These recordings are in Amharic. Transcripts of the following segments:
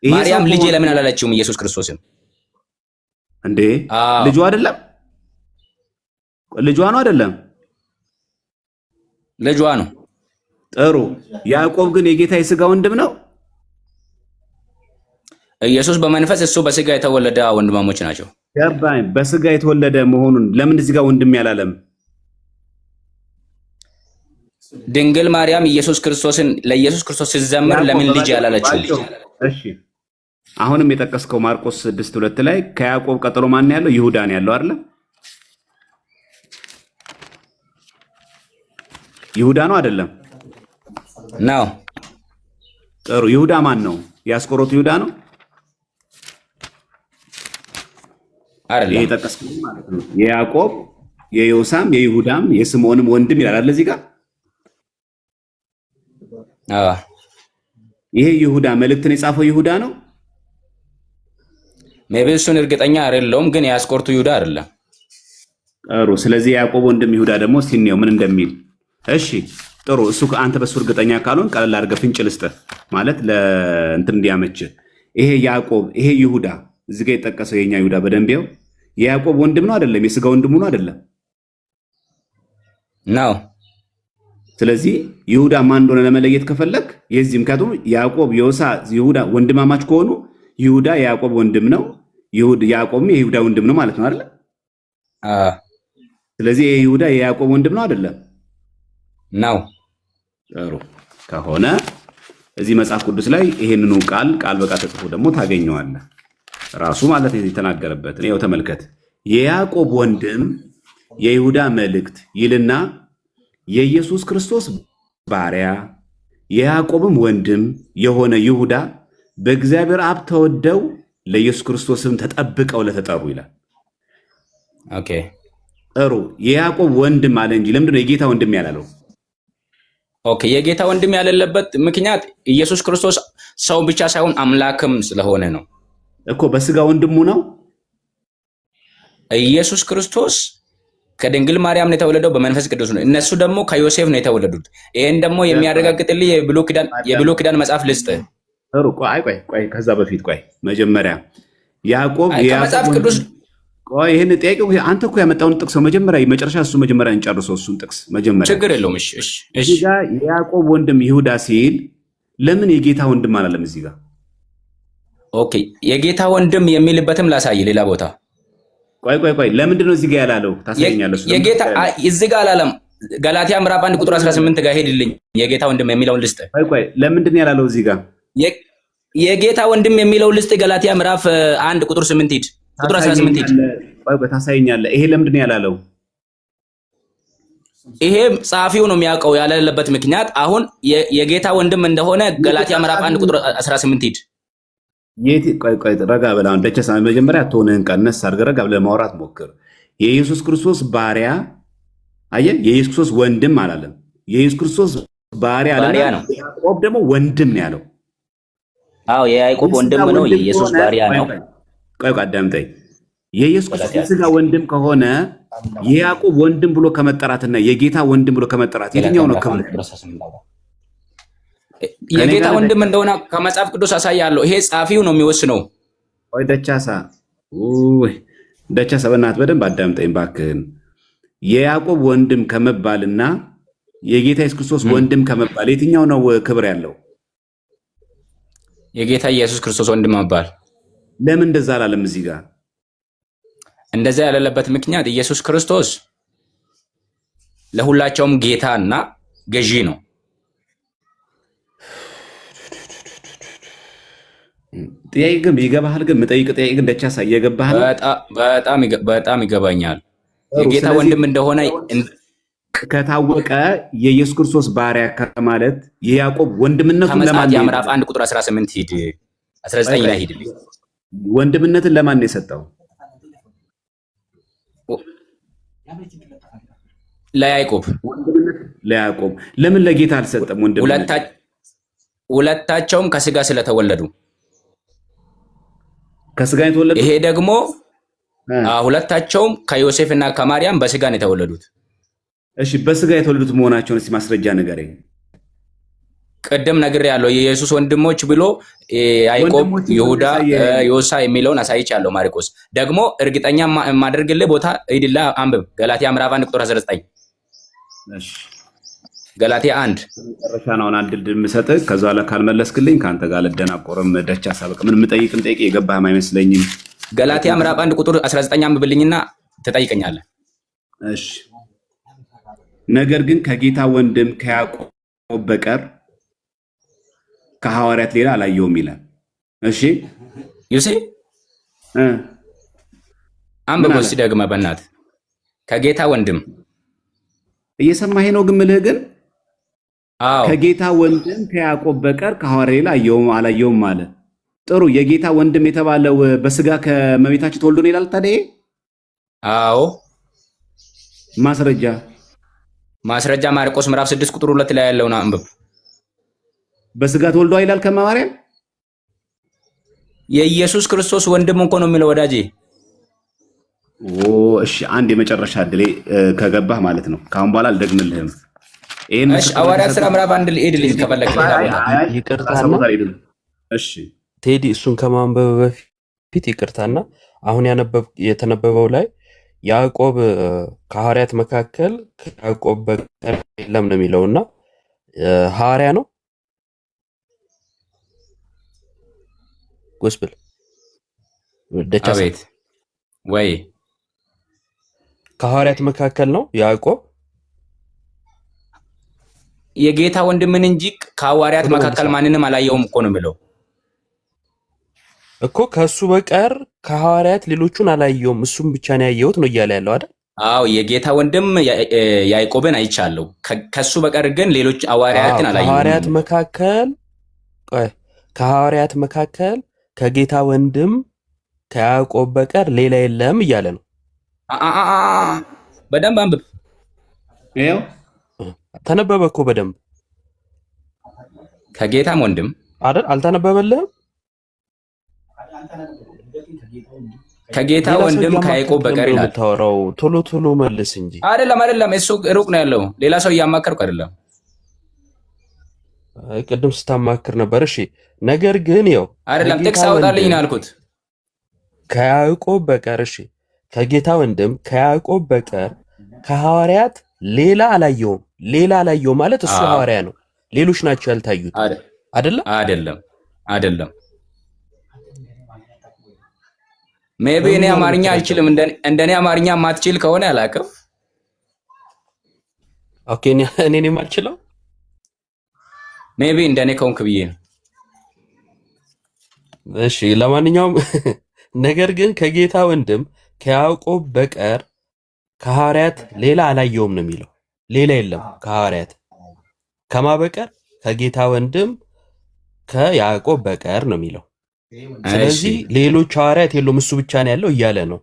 ይሄ ሰው ማርያም ልጄ ከሆነ ለምን አላለችውም ኢየሱስ ክርስቶስን? እንዴ አዎ ልጇ አይደለም? ልጇ ነው አይደለም? ልጇ ነው። ጥሩ። ያዕቆብ ግን የጌታ የሥጋ ወንድም ነው? ኢየሱስ በመንፈስ እሱ በስጋ የተወለደ ወንድማሞች ናቸው። ገባኝ። በሥጋ የተወለደ መሆኑን ለምን እዚህ ጋር ወንድም ያላለም? ድንግል ማርያም ኢየሱስ ክርስቶስን ለኢየሱስ ክርስቶስ ሲዘምር ለምን ልጅ ያላለችው? እሺ አሁንም የጠቀስከው ማርቆስ 6:2 ላይ ከያዕቆብ ቀጥሎ ማን ያለው? ይሁዳ ነው ያለው አይደል? ይሁዳ ነው አይደለም? ነው። ጥሩ። ይሁዳ ማን ነው? የአስቆሮቱ ይሁዳ ነው አይደለም? ይሄ የጠቀስከው ማለት ነው። የያዕቆብ የዮሳም የይሁዳም የስምዖንም ወንድም ይላል አይደል እዚህ ጋር? አዎ ይሄ ይሁዳ መልእክትን የጻፈው ይሁዳ ነው? ሜቢ እሱን እርግጠኛ አይደለሁም፣ ግን የአስቆርቱ ይሁዳ አይደለም። ጥሩ። ስለዚህ ያዕቆብ ወንድም ይሁዳ ደግሞ እስቲ እንየው ምን እንደሚል። እሺ ጥሩ። እሱ አንተ በሱ እርግጠኛ ካልሆን ቀለል አድርገህ ፍንጭ ልስጥህ ማለት ለእንትን እንዲያመች። ይሄ ያዕቆብ ይሄ ይሁዳ እዚህ ጋር የጠቀሰው የኛ ይሁዳ በደንብ ይኸው የያዕቆብ ወንድም ነው አይደለም? የሥጋ ወንድሙ ነው አይደለም? ነው። ስለዚህ ይሁዳ ማን እንደሆነ ለመለየት ከፈለክ የዚህ ምክንያቱም ያዕቆብ ዮሳ ይሁዳ ወንድማማች ከሆኑ ይሁዳ የያዕቆብ ወንድም ነው፣ ያዕቆብም የይሁዳ ወንድም ነው ማለት ነው አይደል? ስለዚህ የይሁዳ የያዕቆብ ወንድም ነው አይደለም? ነው። ጥሩ ከሆነ እዚህ መጽሐፍ ቅዱስ ላይ ይሄንኑ ቃል በቃል ተጽፎ ደግሞ ታገኘዋለህ። ራሱ ማለት ነው የተናገረበት። ይኸው ተመልከት። የያዕቆብ ወንድም የይሁዳ መልእክት ይልና የኢየሱስ ክርስቶስ ባሪያ የያዕቆብም ወንድም የሆነ ይሁዳ በእግዚአብሔር አብ ተወደው ለኢየሱስ ክርስቶስም ተጠብቀው ለተጠሩ ይላል። ኦኬ ጥሩ። የያዕቆብ ወንድም አለ እንጂ ለምንድን ነው የጌታ ወንድም ያላለው? ኦኬ የጌታ ወንድም ያለበት ምክንያት ኢየሱስ ክርስቶስ ሰው ብቻ ሳይሆን አምላክም ስለሆነ ነው እኮ። በስጋ ወንድሙ ነው ኢየሱስ ክርስቶስ ከድንግል ማርያም ነው የተወለደው፣ በመንፈስ ቅዱስ ነው። እነሱ ደግሞ ከዮሴፍ ነው የተወለዱት። ይሄን ደግሞ የሚያረጋግጥልህ የብሉይ ኪዳን መጽሐፍ ልስጥ። ጥሩ። ቆይ ከዛ በፊት መጀመሪያ ያዕቆብ ከመጽሐፍ ቅዱስ ይሄን ጥያቄው አንተ እኮ ያመጣውን ጥቅስ መጀመሪያ መጨረሻ እሱ መጀመሪያ እንጨርሰው። እሱን ጥቅስ መጀመሪያ ችግር የለውም። እሺ ጋር የያዕቆብ ወንድም ይሁዳ ሲል ለምን የጌታ ወንድም አላለም እዚህ ጋር? ኦኬ የጌታ ወንድም የሚልበትም ላሳይ ሌላ ቦታ። ቆይ ለምንድን ነው እዚህ ጋር ያላለው? ታሳየኛለህ። የጌታ እዚህ ጋር አላለም። ገላትያ ምዕራፍ 1 ቁጥር 18 ጋር ሄድልኝ። የጌታ ወንድም የሚለውን ልስጥ። ለምንድን ነው ያላለው እዚህ ጋር? የጌታ ወንድም የሚለው ልስጥ። ገላትያ ምዕራፍ 1 ቁጥር 8 ሂድ። ቁጥር 18 ሂድ። ታሳየኛለህ። ይሄ ለምንድን ነው ያላለው? ይሄ ጸሐፊው ነው የሚያውቀው ያለለበት ምክንያት። አሁን የጌታ ወንድም እንደሆነ ገላትያ ምዕራፍ 1 ቁጥር 18 ሂድ። ቆይ ረጋ ብለህ አሁን ደቸሳ መጀመሪያ ትሆንህን ቀነስ አድርገህ ረጋ ብለህ ማውራት ሞክር። የኢየሱስ ክርስቶስ ባሪያ አየህ፣ የኢየሱስ ክርስቶስ ወንድም አላለም። የኢየሱስ ክርስቶስ ባሪያ ነው። ያዕቆብ ደግሞ ወንድም ነው ያለው። አዎ የያዕቆብ ወንድም ነው፣ የኢየሱስ ባሪያ ነው። ቆይ አዳምጠኝ። የኢየሱስ ክርስቶስ የሥጋ ወንድም ከሆነ የያዕቆብ ወንድም ብሎ ከመጠራትና የጌታ ወንድም ብሎ ከመጠራት የትኛው ነው ክብር? የጌታ ወንድም እንደሆነ ከመጽሐፍ ቅዱስ አሳያለሁ። ይሄ ጻፊው ነው የሚወስነው። ወይ ደቻሳ በእናትህ በደንብ አዳምጠኝ እባክህን። የያዕቆብ ወንድም ከመባልና የጌታ ኢየሱስ ክርስቶስ ወንድም ከመባል የትኛው ነው ክብር ያለው? የጌታ ኢየሱስ ክርስቶስ ወንድም መባል። ለምን እንደዛ አላለም? እዚህ ጋር እንደዛ ያለለበት ምክንያት ኢየሱስ ክርስቶስ ለሁላቸውም ጌታና ገዢ ነው። ጥያቄ ግን ይገባሃል? ግን መጠይቅ ጥያቄ ግን ደቻሳ እየገባህ ነው? በጣም ይገባኛል። የጌታ ወንድም እንደሆነ ከታወቀ የኢየሱስ ክርስቶስ ባሪያ ከማለት የያዕቆብ ወንድምነቱን ለማን ነው? ምዕራፍ 1 ቁጥር 18 ሂድ፣ 19 ላይ ሂድ። ወንድምነትን ለማን ነው የሰጠው? ለያዕቆብ። ለያዕቆብ። ለምን ለጌታ አልሰጠም ወንድምነት? ሁለታቸውም ከስጋ ስለተወለዱ። ከስጋ የተወለዱ። ይሄ ደግሞ ሁለታቸውም ከዮሴፍ እና ከማርያም በስጋ ነው የተወለዱት። እሺ በስጋ የተወለዱት መሆናቸውን እስቲ ማስረጃ ንገረኝ። ቅድም ነግሬያለሁ። የኢየሱስ ወንድሞች ብሎ ያዕቆብ፣ ይሁዳ፣ ዮሳ የሚለውን አሳይቻለሁ። ማርቆስ ደግሞ እርግጠኛ የማደርግልህ ቦታ ሂድና አንብብ። ገላትያ ምዕራፍ 1 ቁጥር 19 ገላትያ 1 መጨረሻ ነው አንድ ድል የምሰጥህ። ከዛ ላይ ካልመለስክልኝ ከአንተ ጋር ልደናቆርም ደቻሳ በቃ ምን የምጠይቅም ጠይቄ የገባህም አይመስለኝም። ገላትያ ምዕራፍ 1 ቁጥር 19 አንብብልኝና ትጠይቀኛለህ። እሺ። ነገር ግን ከጌታ ወንድም ከያዕቆብ በቀር ከሐዋርያት ሌላ አላየውም ይላል። እሺ ዩሲ አንብበው እስኪ ደግመህ በእናትህ። ከጌታ ወንድም እየሰማኸኝ ነው? ግን ምልህ ግን አዎ ከጌታ ወንድም ከያዕቆብ በቀር ከሐዋርያት ሌላ አላየውም አለ። ጥሩ። የጌታ ወንድም የተባለው በስጋ ከእመቤታችን ተወልዶ ነው ይላል ታዲያ? አዎ። ማስረጃ ማርቆስ ምዕራፍ 6 ቁጥር 2 ላይ ያለውን አንብብ። በስጋ ተወልዶ ይላል ከማርያም። የኢየሱስ ክርስቶስ ወንድም እንኳን ነው የሚለው ወዳጄ። እሺ አንድ የመጨረሻ እድሌ ከገባህ ማለት ነው። ካሁን በኋላ አልደግምልህም። እሺ ሐዋርያት ሥራ ምዕራፍ 1 ሄድልኝ ከፈለክ። ይቅርታና እሺ ቴዲ እሱን ከማንበብ በፊት ይቅርታና አሁን የተነበበው ላይ ያዕቆብ ከሐዋርያት መካከል ከያዕቆብ በቀር የለም ነው የሚለውና ሐዋርያ ነው ጎስፕል ደቻሳ አቤት ወይ ከሐዋርያት መካከል ነው ያዕቆብ የጌታ ወንድምን እንጂ ከሐዋርያት መካከል ማንንም አላየውም እኮ ነው የሚለው እኮ ከሱ በቀር ከሐዋርያት ሌሎቹን አላየውም እሱም ብቻ ነው ያየሁት ነው እያለ ያለው አይደል? አዎ የጌታ ወንድም ያዕቆብን አይቻለሁ። ከሱ በቀር ግን ሌሎች ሐዋርያትን አላየውም። ከሐዋርያት መካከል ከጌታ ወንድም ከያዕቆብ በቀር ሌላ የለም እያለ ነው። በደንብ አንብብ። ይኸው ተነበበ እኮ በደንብ ከጌታም ወንድም አይደል? አልተነበበልህም? ከጌታ ወንድም ከያዕቆብ በቀር ይላል። የምታወራው ቶሎ ቶሎ መልስ እንጂ። አይደለም እሱ ሩቅ ነው ያለው። ሌላ ሰው እያማከርኩ አይደለም። ቅድም ስታማክር ነበር። እሺ ነገር ግን ይኸው አይደለም ጥቅስ አውጣልኝ ነው ያልኩት። ከያዕቆብ በቀር እሺ ከጌታ ወንድም ከያዕቆብ በቀር ከሐዋርያት ሌላ አላየውም። ሌላ አላየው ማለት እሱ ሐዋርያ ነው። ሌሎች ናቸው ያልታዩት አይደለም? አይደለም። ሜቢ እኔ አማርኛ አልችልም። እንደኔ አማርኛ ማትችል ከሆነ አላውቅም። ኦኬ እኔ የማልችለው ሜቢ እንደኔ ከሆንክ ብዬ ነው። እሺ ለማንኛውም ነገር ግን ከጌታ ወንድም ከያዕቆብ በቀር ከሐዋርያት ሌላ አላየውም ነው የሚለው። ሌላ የለም ከሐዋርያት ከማ በቀር ከጌታ ወንድም ከያዕቆብ በቀር ነው የሚለው። ስለዚህ ሌሎች ሐዋርያት የለውም እሱ ብቻ ነው ያለው እያለ ነው።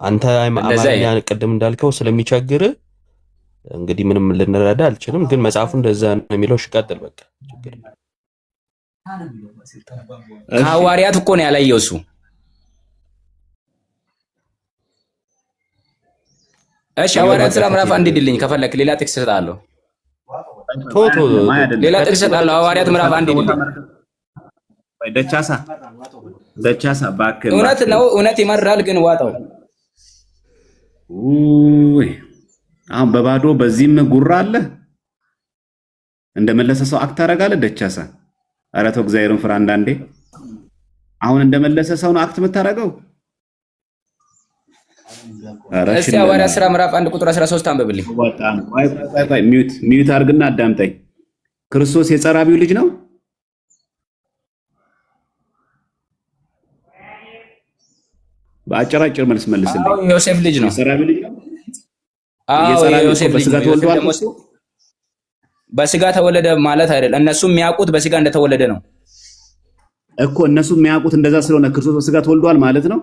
አንተ አማርኛ ቅድም እንዳልከው ስለሚቸግር እንግዲህ ምንም ልንረዳ አልችልም፣ ግን መጽሐፉ እንደዛ ነው የሚለው። ቀጥል በቃ ችግር ከሐዋርያት እኮ ነው ያላየው እሱ። እሺ ሐዋርያት ሥራ ምዕራፍ 1 ሂድልኝ ከፈለክ። ሌላ ጥቅስ እሰጥሃለሁ። ሌላ ጥቅስ እሰጥሃለሁ። ሐዋርያት ምዕራፍ 1 ሂድልኝ። ደቻሳ እባክህ። እውነት ነው፣ እውነት ይመራል፣ ግን ዋጣው። አሁን በባዶ በዚህም ጉራ አለ። እንደመለሰ ሰው አክት ታደርጋለህ ደቻሳ። ኧረ ተው እግዚአብሔርን ፍራ አንዳንዴ። አሁን እንደመለሰ ሰው ነው አክት የምታደርገው። እስቲ ሐዋርያት ሥራ ምዕራፍ 1 ቁጥር 13 አንብብልኝ። ቆይ ሚዩት አድርግና አዳምጠኝ። ክርስቶስ የጸራቢው ልጅ ነው? በአጭር መልስ መልስልኝ። ዮሴፍ ልጅ ነው። የጸራቢው ልጅ ነው? ዮሴፍ ልጅ ነው። በስጋ ተወለደ ማለት አይደለም። እነሱ የሚያውቁት በስጋ እንደተወለደ ነው እኮ። እነሱ የሚያውቁት እንደዛ ስለሆነ ክርስቶስ በስጋ ተወልዷል ማለት ነው።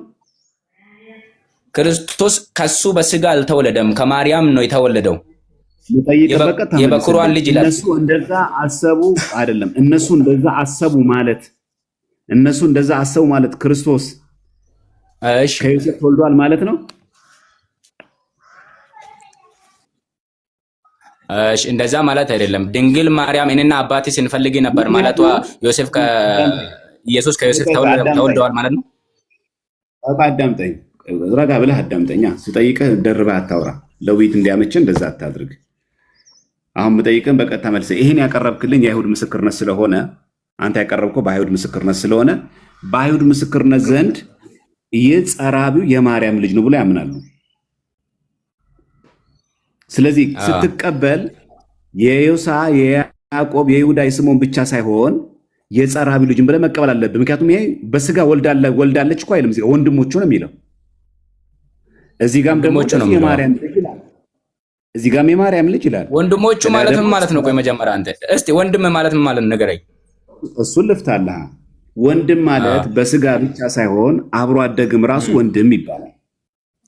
ክርስቶስ ከሱ በስጋ አልተወለደም፣ ከማርያም ነው የተወለደው። የበኩሯን ልጅ ይላል። እነሱ እንደዛ አሰቡ አይደለም። እነሱ እንደዛ አሰቡ ማለት ክርስቶስ ከዮሴፍ ተወልዷል ማለት ነው። እሺ እንደዛ ማለት አይደለም። ድንግል ማርያም እኔና አባቴ ስንፈልግ ነበር ማለቷ ዮሴፍ ኢየሱስ ከዮሴፍ ተወልደዋል ማለት ነው። አዳምጠኝ፣ ረጋ ብለህ አዳምጠኛ። ስጠይቅህ ደርበህ አታውራ። ለውይይት እንዲያመችን እንደዛ አታድርግ። አሁን የምጠይቅህን በቀጥታ መልስ። ይህን ያቀረብክልኝ የአይሁድ ምስክርነት ስለሆነ አንተ ያቀረብከው በአይሁድ ምስክርነት ስለሆነ በአይሁድ ምስክርነት ዘንድ ይህ ጸራቢው የማርያም ልጅ ነው ብሎ ያምናሉ። ስለዚህ ስትቀበል የዮሳ የያዕቆብ የይሁዳ የስምዖን ብቻ ሳይሆን የጸራቢው ልጅን ብለህ መቀበል አለብህ። ምክንያቱም ይሄ በስጋ ወልዳለች እኮ አይልም፣ ወንድሞቹ ነው የሚለው። እዚህ ጋም ደግሞ የማርያም ልጅ ይላል። እዚህ ጋም የማርያም ልጅ ይላል። ወንድሞቹ ማለት ምን ማለት ነው? ቆይ መጀመሪያ አንተ እስቲ ወንድም ማለት ምን ማለት ነው ንገረኝ። እሱን ልፍታለህ። ወንድም ማለት በስጋ ብቻ ሳይሆን አብሮ አደግም ራሱ ወንድም ይባላል።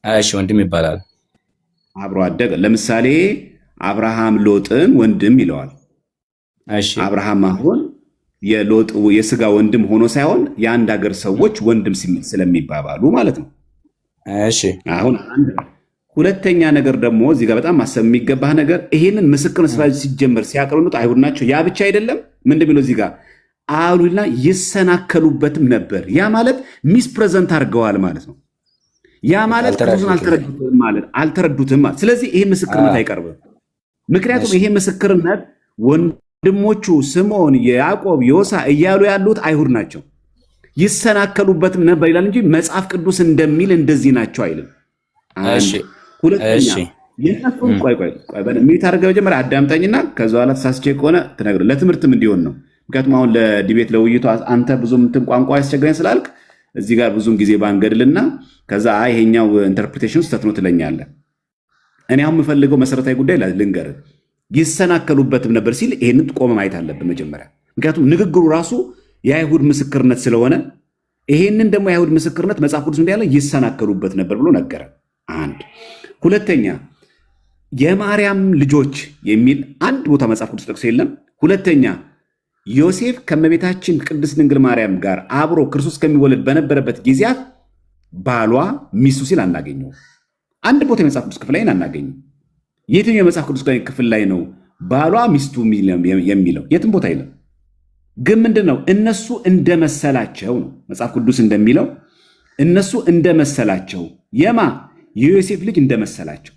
እሺ ወንድም ይባላል። አብሮ አደግ ለምሳሌ አብርሃም ሎጥን ወንድም ይለዋል። እሺ አብርሃም አሁን የሎጥ የስጋ ወንድም ሆኖ ሳይሆን የአንድ ሀገር ሰዎች ወንድም ስለሚባባሉ ማለት ነው። እሺ አሁን ሁለተኛ ነገር ደግሞ እዚህ ጋር በጣም ማሰብ የሚገባህ ነገር ይሄንን ምስክር ስራ ሲጀመር ሲያቀርቡት አይሁድ ናቸው። ያ ብቻ አይደለም። ምንድን የሚለው እዚህ ጋር አሉና ይሰናከሉበትም ነበር። ያ ማለት ሚስ ፕሬዘንት አድርገዋል ማለት ነው። ያ ማለት ክርስቶስን አልተረዱትም ማለት። ስለዚህ ይሄ ምስክርነት አይቀርብም። ምክንያቱም ይሄ ምስክርነት ወንድሞቹ ስምዖን፣ ያዕቆብ፣ ዮሳ እያሉ ያሉት አይሁድ ናቸው። ይሰናከሉበትም ነበር ይላል እንጂ መጽሐፍ ቅዱስ እንደሚል እንደዚህ ናቸው አይልም። ሁለተኛ የነሱን ቆይ ሚት አድርገህ መጀመሪያ አዳምጠኝና ከዛ በኋላ ተሳስቼ ከሆነ ትነግረህ ለትምህርትም እንዲሆን ነው። ምክንያቱም አሁን ለዲቤት ለውይይቱ አንተ ብዙም እንትን ቋንቋ ያስቸግረኝ ስላልክ እዚህ ጋር ብዙም ጊዜ ባንገድልና ከዛ ይሄኛው ኢንተርፕሪቴሽን ስህተት ነው ትለኛለህ። እኔ አሁን የምፈልገው መሰረታዊ ጉዳይ ልንገርህ። ይሰናከሉበትም ነበር ሲል ይሄንን ቆመ ማየት አለብን መጀመሪያ። ምክንያቱም ንግግሩ ራሱ የአይሁድ ምስክርነት ስለሆነ ይሄንን ደግሞ የአይሁድ ምስክርነት መጽሐፍ ቅዱስ እንዳለ ይሰናከሉበት ነበር ብሎ ነገረ። አንድ ሁለተኛ የማርያም ልጆች የሚል አንድ ቦታ መጽሐፍ ቅዱስ ጠቅሶ የለም። ሁለተኛ ዮሴፍ ከእመቤታችን ቅድስት ድንግል ማርያም ጋር አብሮ ክርስቶስ ከሚወለድ በነበረበት ጊዜያት ባሏ ሚስቱ ሲል አናገኘው። አንድ ቦታ የመጽሐፍ ቅዱስ ክፍል ላይ አናገኘው። የትኛው የመጽሐፍ ቅዱስ ክፍል ላይ ነው ባሏ ሚስቱ የሚለው? የትም ቦታ የለም። ግን ምንድን ነው እነሱ እንደመሰላቸው ነው መጽሐፍ ቅዱስ እንደሚለው እነሱ እንደመሰላቸው የዮሴፍ ልጅ እንደመሰላቸው።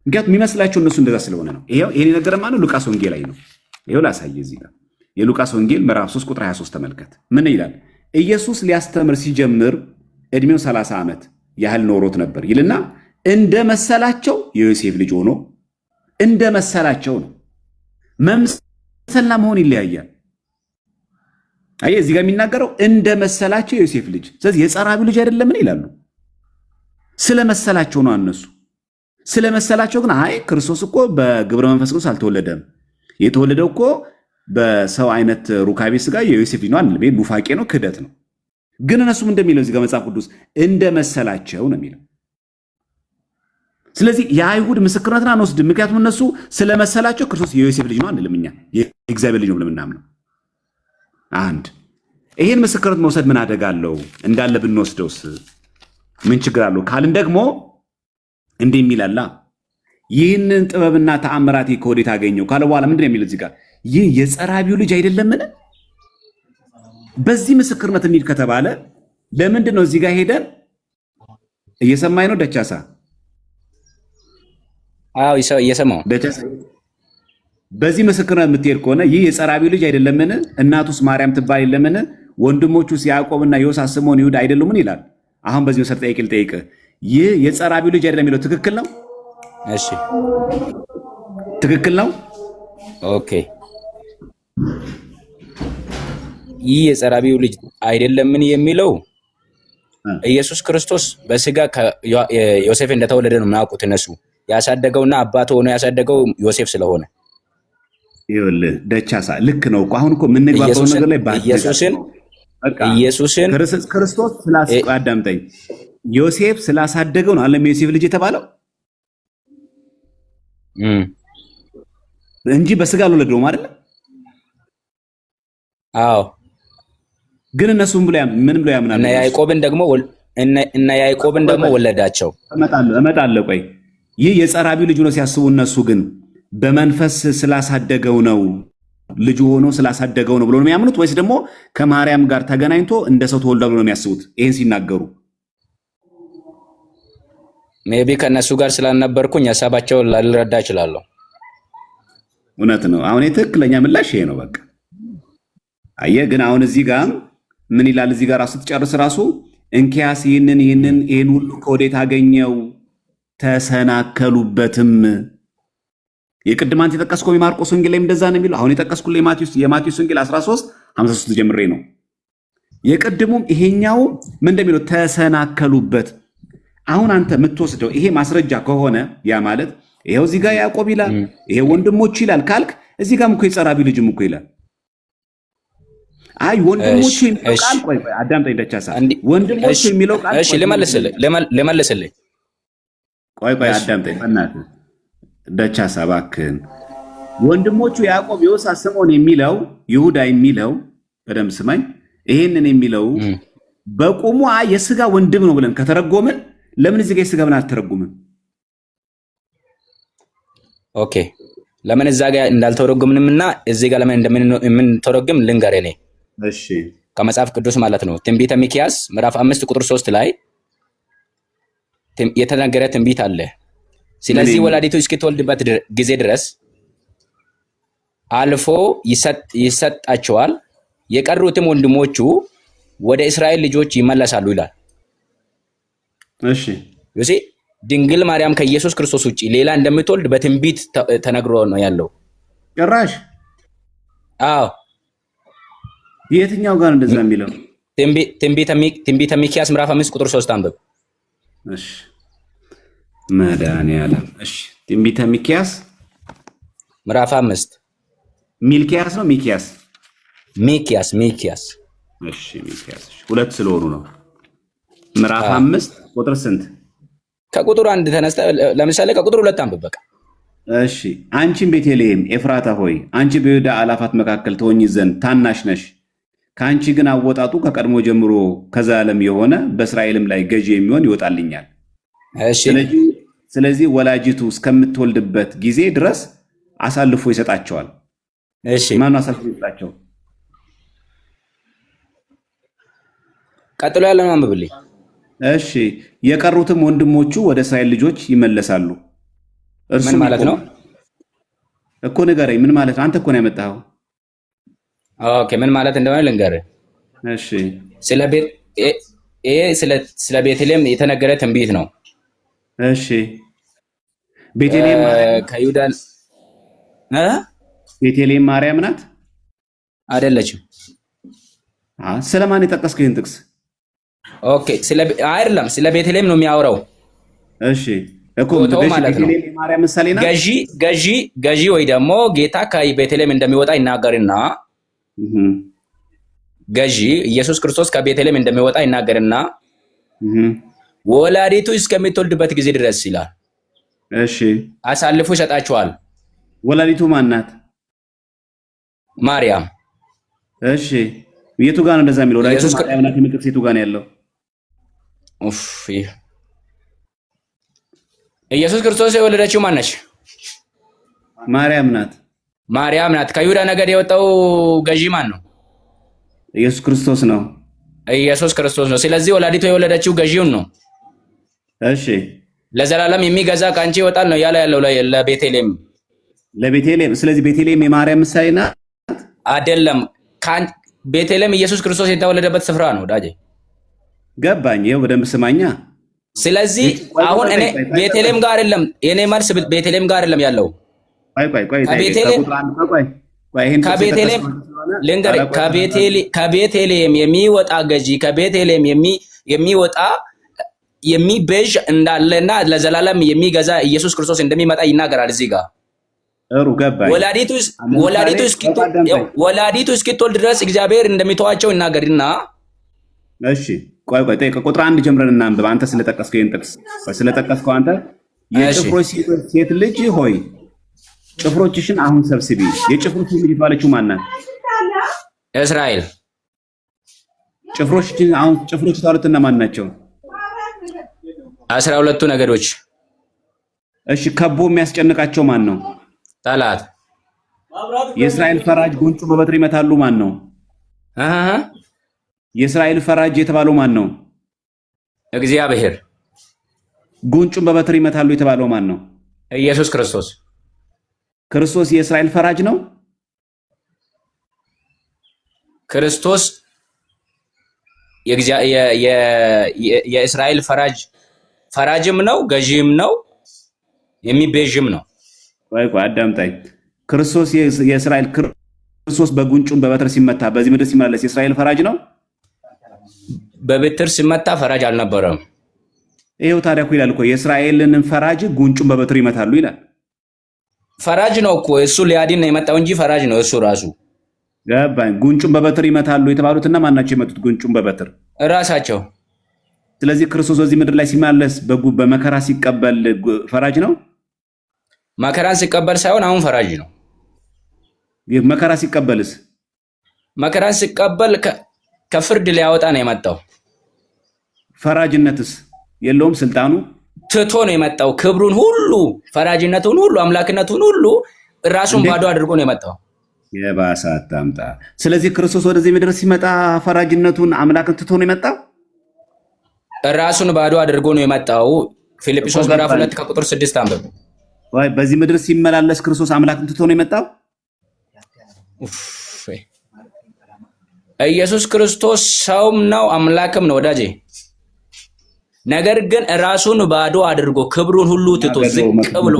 ምክንያቱም የሚመስላቸው እነሱ እንደዛ ስለሆነ ነው። ይሄን የነገረ ማነው? ሉቃስ ወንጌል ላይ ነው። ይሄው ላሳየ እዚህ ጋር የሉቃስ ወንጌል ምዕራፍ 3 ቁጥር 23 ተመልከት። ምን ይላል? ኢየሱስ ሊያስተምር ሲጀምር እድሜው 30 ዓመት ያህል ኖሮት ነበር ይልና እንደመሰላቸው የዮሴፍ ልጅ ሆኖ እንደመሰላቸው ነው። መምሰልና መሆን ይለያያል። አየህ እዚህ ጋር የሚናገረው እንደመሰላቸው የዮሴፍ ልጅ። ስለዚህ የጸራቢው ልጅ አይደለምን ይላሉ። ስለመሰላቸው ነው እነሱ ስለመሰላቸው። ግን አይ ክርስቶስ እኮ በግብረ መንፈስ ቅዱስ አልተወለደም፣ የተወለደው እኮ በሰው አይነት ሩካቤ ስጋ የዮሴፍ ልጅ ነው አንልም። ኑፋቄ ነው፣ ክህደት ነው። ግን እነሱም እንደሚለው እዚህ ጋር መጽሐፍ ቅዱስ እንደመሰላቸው ነው የሚለው። ስለዚህ የአይሁድ ምስክርነትን አንወስድም። ምክንያቱም እነሱ ስለመሰላቸው ክርስቶስ የዮሴፍ ልጅ ነው አንልም። እኛ የእግዚአብሔር ልጅ ነው ብለን የምናምነው። አንድ ይሄን ምስክርነት መውሰድ ምን አደጋ አለው? እንዳለ ብንወስደውስ ምን ችግር አለው ካልን ደግሞ እንዲህ የሚላላ ይህንን ጥበብና ተአምራት ከወዴት አገኘው ካለ በኋላ ምንድን ነው የሚለው እዚህ ጋር? ይህ የጸራቢው ልጅ አይደለምን? በዚህ ምስክርነት እንሂድ ከተባለ ለምንድን ነው እዚህ ጋር ሄደን እየሰማኝ ነው ደቻሳ? አዎ እየሰማሁ ደቻሳ። በዚህ ምስክርነት የምትሄድ ከሆነ ይህ የጸራቢው ልጅ አይደለምን? እናቱስ ማርያም ትባል የለምን? ወንድሞቹስ ያዕቆብና ዮሳ፣ ስምዖን፣ ይሁዳ አይደሉምን ይላል። አሁን በዚህ መሰረት ጠይቅ ልጠይቅህ፣ ይህ የጸራቢው ልጅ አይደለም የሚለው ትክክል ነው? እሺ ትክክል ነው። ኦኬ ይህ የጸራቢው ልጅ አይደለምን የሚለው ኢየሱስ ክርስቶስ በስጋ ዮሴፍ እንደተወለደ ነው የሚያውቁት እነሱ። ያሳደገውና አባቱ ሆኖ ያሳደገው ዮሴፍ ስለሆነ ይኸውልህ ደቻሳ ልክ ነው እኮ። አሁን እኮ የምንግባባው ነገር ላይ ኢየሱስን ክርስቶስ አዳምጠኝ፣ ዮሴፍ ስላሳደገው ነው አለም ዮሴፍ ልጅ የተባለው እንጂ በስጋ አልወለደውም አይደል? አዎ። ግን እነሱም ምን ብሎ ያምናሉ? እና ያዕቆብን ደግሞ ወለዳቸው። እመጣለሁ። ቆይ ይህ የጸራቢው ልጅ ነው ሲያስቡ እነሱ ግን በመንፈስ ስላሳደገው ነው ልጁ ሆኖ ስላሳደገው ነው ብሎ ነው የሚያምኑት? ወይስ ደግሞ ከማርያም ጋር ተገናኝቶ እንደ ሰው ተወልዷል ብሎ ነው የሚያስቡት? ይህን ሲናገሩ ሜቢ ከእነሱ ጋር ስላልነበርኩኝ ሀሳባቸውን ላልረዳ እችላለሁ። እውነት ነው። አሁን የትክክለኛ ምላሽ ይሄ ነው። በቃ አየህ። ግን አሁን እዚህ ጋር ምን ይላል? እዚህ ጋር ስትጨርስ ራሱ እንኪያስ ይህን ሁሉ ከወዴት አገኘው? ተሰናከሉበትም። የቅድም አንተ የጠቀስከው የማርቆስ ወንጌል ላይ እንደዛ ነው የሚለው። አሁን የጠቀስኩልህ የማቴዎስ ወንጌል 13:53 ጀምሬ ነው። የቅድሙም ይሄኛው ምን እንደሚለው ተሰናከሉበት። አሁን አንተ የምትወስደው ይሄ ማስረጃ ከሆነ ያ ማለት ይሄው እዚህ ጋር ያዕቆብ ይላል፣ ይሄ ወንድሞቹ ይላል ካልክ እዚህ ጋርም እኮ የጸራቢ ልጅም እኮ ይላል። አይ ወንድሞቹ የሚለው ቃል ቆይ አዳምጠኝ ደቻሳ። ወንድሞቹ የሚለው ቃል እሺ ልመልስልህ። ቆይ አዳምጠኝ በእናትህ ደቻሳ እባክህን። ወንድሞቹ ያዕቆብ፣ ዮሳ፣ ስምዖን የሚለው ይሁዳ የሚለው በደምብ ስማኝ። ይሄንን የሚለው በቁሙ የስጋ ወንድም ነው ብለን ከተረጎምን ለምን እዚህ ጋር የስጋ ብለን አልተረጎምን? ኦኬ ለምን እዛ ጋር እንዳልተረጎምንምና እዚህ ጋር ለምን እንደምንተረጎም ልንገር እኔ። እሺ ከመጽሐፍ ቅዱስ ማለት ነው። ትንቢተ ሚክያስ ምዕራፍ 5 ቁጥር 3 ላይ የተነገረ ትንቢት አለ። ስለዚህ ወላዲቱ እስክትወልድበት ጊዜ ድረስ አልፎ ይሰጣቸዋል፣ የቀሩትም ወንድሞቹ ወደ እስራኤል ልጆች ይመለሳሉ ይላል። እሺ እሺ ድንግል ማርያም ከኢየሱስ ክርስቶስ ውጪ ሌላ እንደምትወልድ በትንቢት ተነግሮ ነው ያለው። ጭራሽ? አዎ። የትኛው ጋር እንደዛ የሚለው? ትንቢተ ሚክያስ ምዕራፍ 5 ቁጥር 3 አንብብ። እሺ መድኃኒዓለም። እሺ ትንቢተ ሚክያስ ምዕራፍ 5 ሚልኪያስ ነው ሚክያስ? ሚክያስ። እሺ ሚክያስ ሁለት ስለሆኑ ነው። ምዕራፍ 5 ቁጥር ስንት? ከቁጥር 1 ተነስተ ለምሳሌ ከቁጥር 2 አንብብ በቃ። እሺ አንቺም ቤተልሔም ኤፍራታ ሆይ አንቺ በይሁዳ አላፋት መካከል ትሆኚ ዘንድ ታናሽ ነሽ፣ ከአንቺ ግን አወጣጡ ከቀድሞ ጀምሮ ከዘላለም የሆነ በእስራኤልም ላይ ገዢ የሚሆን ይወጣልኛል። እሺ ስለዚህ ወላጅቱ እስከምትወልድበት ጊዜ ድረስ አሳልፎ ይሰጣቸዋል። እሺ ማን አሳልፎ ይሰጣቸው? ቀጥሎ ያለውን አንብብልኝ። እሺ የቀሩትም ወንድሞቹ ወደ እስራኤል ልጆች ይመለሳሉ። ምን ማለት ነው እኮ ንገረኝ። ምን ማለት ነው? አንተ እኮ ነው ያመጣኸው። ኦኬ ምን ማለት እንደሆነ ልንገርህ። እሺ ስለ ቤተልሔም የተነገረ ትንቢት ነው። እሺ ቤተልሔም ከይሁዳ ቤተልሔም ማርያም ናት አይደለችም? ስለማን የጠቀስከው ይህን ጥቅስ? ኦኬ አይደለም፣ ስለ ቤተልሔም ነው የሚያወራው። እሺ እኮ ማለት ነው የማርያም ምሳሌ ናት። ገዢ ወይ ደግሞ ጌታ ከቤተልሔም እንደሚወጣ ይናገርና ገዢ ኢየሱስ ክርስቶስ ከቤተልሔም እንደሚወጣ ይናገርና ወላዲቱ እስከምትወልድበት ጊዜ ድረስ ይላል። እሺ አሳልፎ ይሰጣቸዋል። ወላዲቱ ማን ናት? ማርያም። እሺ የቱ ጋር ነው እንደዛ የሚለው? ወላዲቱ ማርያም ናት የሚል ጥቅስ የቱ ጋር ነው ያለው? ኢየሱስ ክርስቶስ የወለደችው ማን ነች? ማርያም ናት። ማርያም ናት። ከይሁዳ ነገድ የወጣው ገዢ ማን ነው? ኢየሱስ ክርስቶስ ነው። ኢየሱስ ክርስቶስ ነው። ስለዚህ ወላዲቱ የወለደችው ገዢውን ነው። እሺ ለዘላለም የሚገዛ ከአንቺ ይወጣል ነው ያለ ያለው ለቤተልሔም። ስለዚህ ቤተልሔም የማርያም ምሳሌ ናት አይደለም? ቤተልሔም ኢየሱስ ክርስቶስ የተወለደበት ስፍራ ነው። ዳጄ ገባኝ። ይኸው በደንብ ስማኛ። ስለዚህ አሁን እኔ ቤተልሔም ጋር አይደለም፣ የኔ መልስ ቤተልሔም ጋር አይደለም ያለው። ከቤተልሔም የሚወጣ ገዢ፣ ከቤተልሔም የሚወጣ የሚቤዥ እንዳለና ለዘላለም የሚገዛ ኢየሱስ ክርስቶስ እንደሚመጣ ይናገራል እዚህ ጋር። ወላዲቱ እስክትወልድ ድረስ እግዚአብሔር እንደሚተዋቸው ይናገርና እሺ ቆይ ከቁጥር 1 ጀምረን እናንብብ። አንተ ስለጠቀስከው ይሄን ጥቅስ ስለጠቀስከው አንተ የጭፍሮች ሴት ልጅ ሆይ ጭፍሮችሽን አሁን ሰብስቢ። የጭፍሮች ልጅ ባለችው ማን ናት? እስራኤል። ጭፍሮችን አሁን ጭፍሮች ታሉትና ማን ናቸው? 12ቱ ነገዶች። እሺ ከቦ የሚያስጨንቃቸው ማን ነው? ጠላት የእስራኤል ፈራጅ ጉንጩ በበትር ይመታሉ ማን ነው? የእስራኤል ፈራጅ የተባለው ማን ነው? እግዚአብሔር። ጉንጩን በበትር ይመታሉ የተባለው ማን ነው? ኢየሱስ ክርስቶስ። ክርስቶስ የእስራኤል ፈራጅ ነው? ክርስቶስ የእስራኤል ፈራጅም ነው፣ ገዢም ነው፣ የሚቤዥም ነው። ቆይ አዳምጣኝ። ክርስቶስ የእስራኤል ክርስቶስ በጉንጩን በበትር ሲመታ በዚህ ምድር ሲመላለስ የእስራኤል ፈራጅ ነው? በበትር ሲመታ ፈራጅ አልነበረም። ይሄው ታዲያ እኮ ይላል እኮ የእስራኤልን ፈራጅ ጉንጩን በበትር ይመታሉ ይላል። ፈራጅ ነው እኮ እሱ ሊያድን ነው የመጣው እንጂ ፈራጅ ነው እሱ ራሱ። ገባኝ። ጉንጩን በበትር ይመታሉ የተባሉትና ማናቸው የመቱት ጉንጩን በበትር? ራሳቸው። ስለዚህ ክርስቶስ በዚህ ምድር ላይ ሲመላለስ በመከራ ሲቀበል ፈራጅ ነው? መከራን ሲቀበል ሳይሆን አሁን ፈራጅ ነው። መከራ ሲቀበልስ? መከራን ሲቀበል ከፍርድ ሊያወጣ ነው የመጣው። ፈራጅነትስ የለውም? ስልጣኑ ትቶ ነው የመጣው። ክብሩን ሁሉ፣ ፈራጅነቱን ሁሉ፣ አምላክነቱን ሁሉ ራሱን ባዶ አድርጎ ነው የመጣው። የባሰ አታምጣ። ስለዚህ ክርስቶስ ወደዚህ ምድር ሲመጣ ፈራጅነቱን አምላክን ትቶ ነው የመጣው። ራሱን ባዶ አድርጎ ነው የመጣው። ፊልጵስዩስ ምዕራፍ 2 ከቁጥር 6 አንብብ። ወይ በዚህ ምድር ሲመላለስ ክርስቶስ አምላክን ትቶ ነው የመጣው። ኢየሱስ ክርስቶስ ሰውም ነው አምላክም ነው ወዳጄ። ነገር ግን ራሱን ባዶ አድርጎ ክብሩን ሁሉ ትቶ ዝቅ ብሎ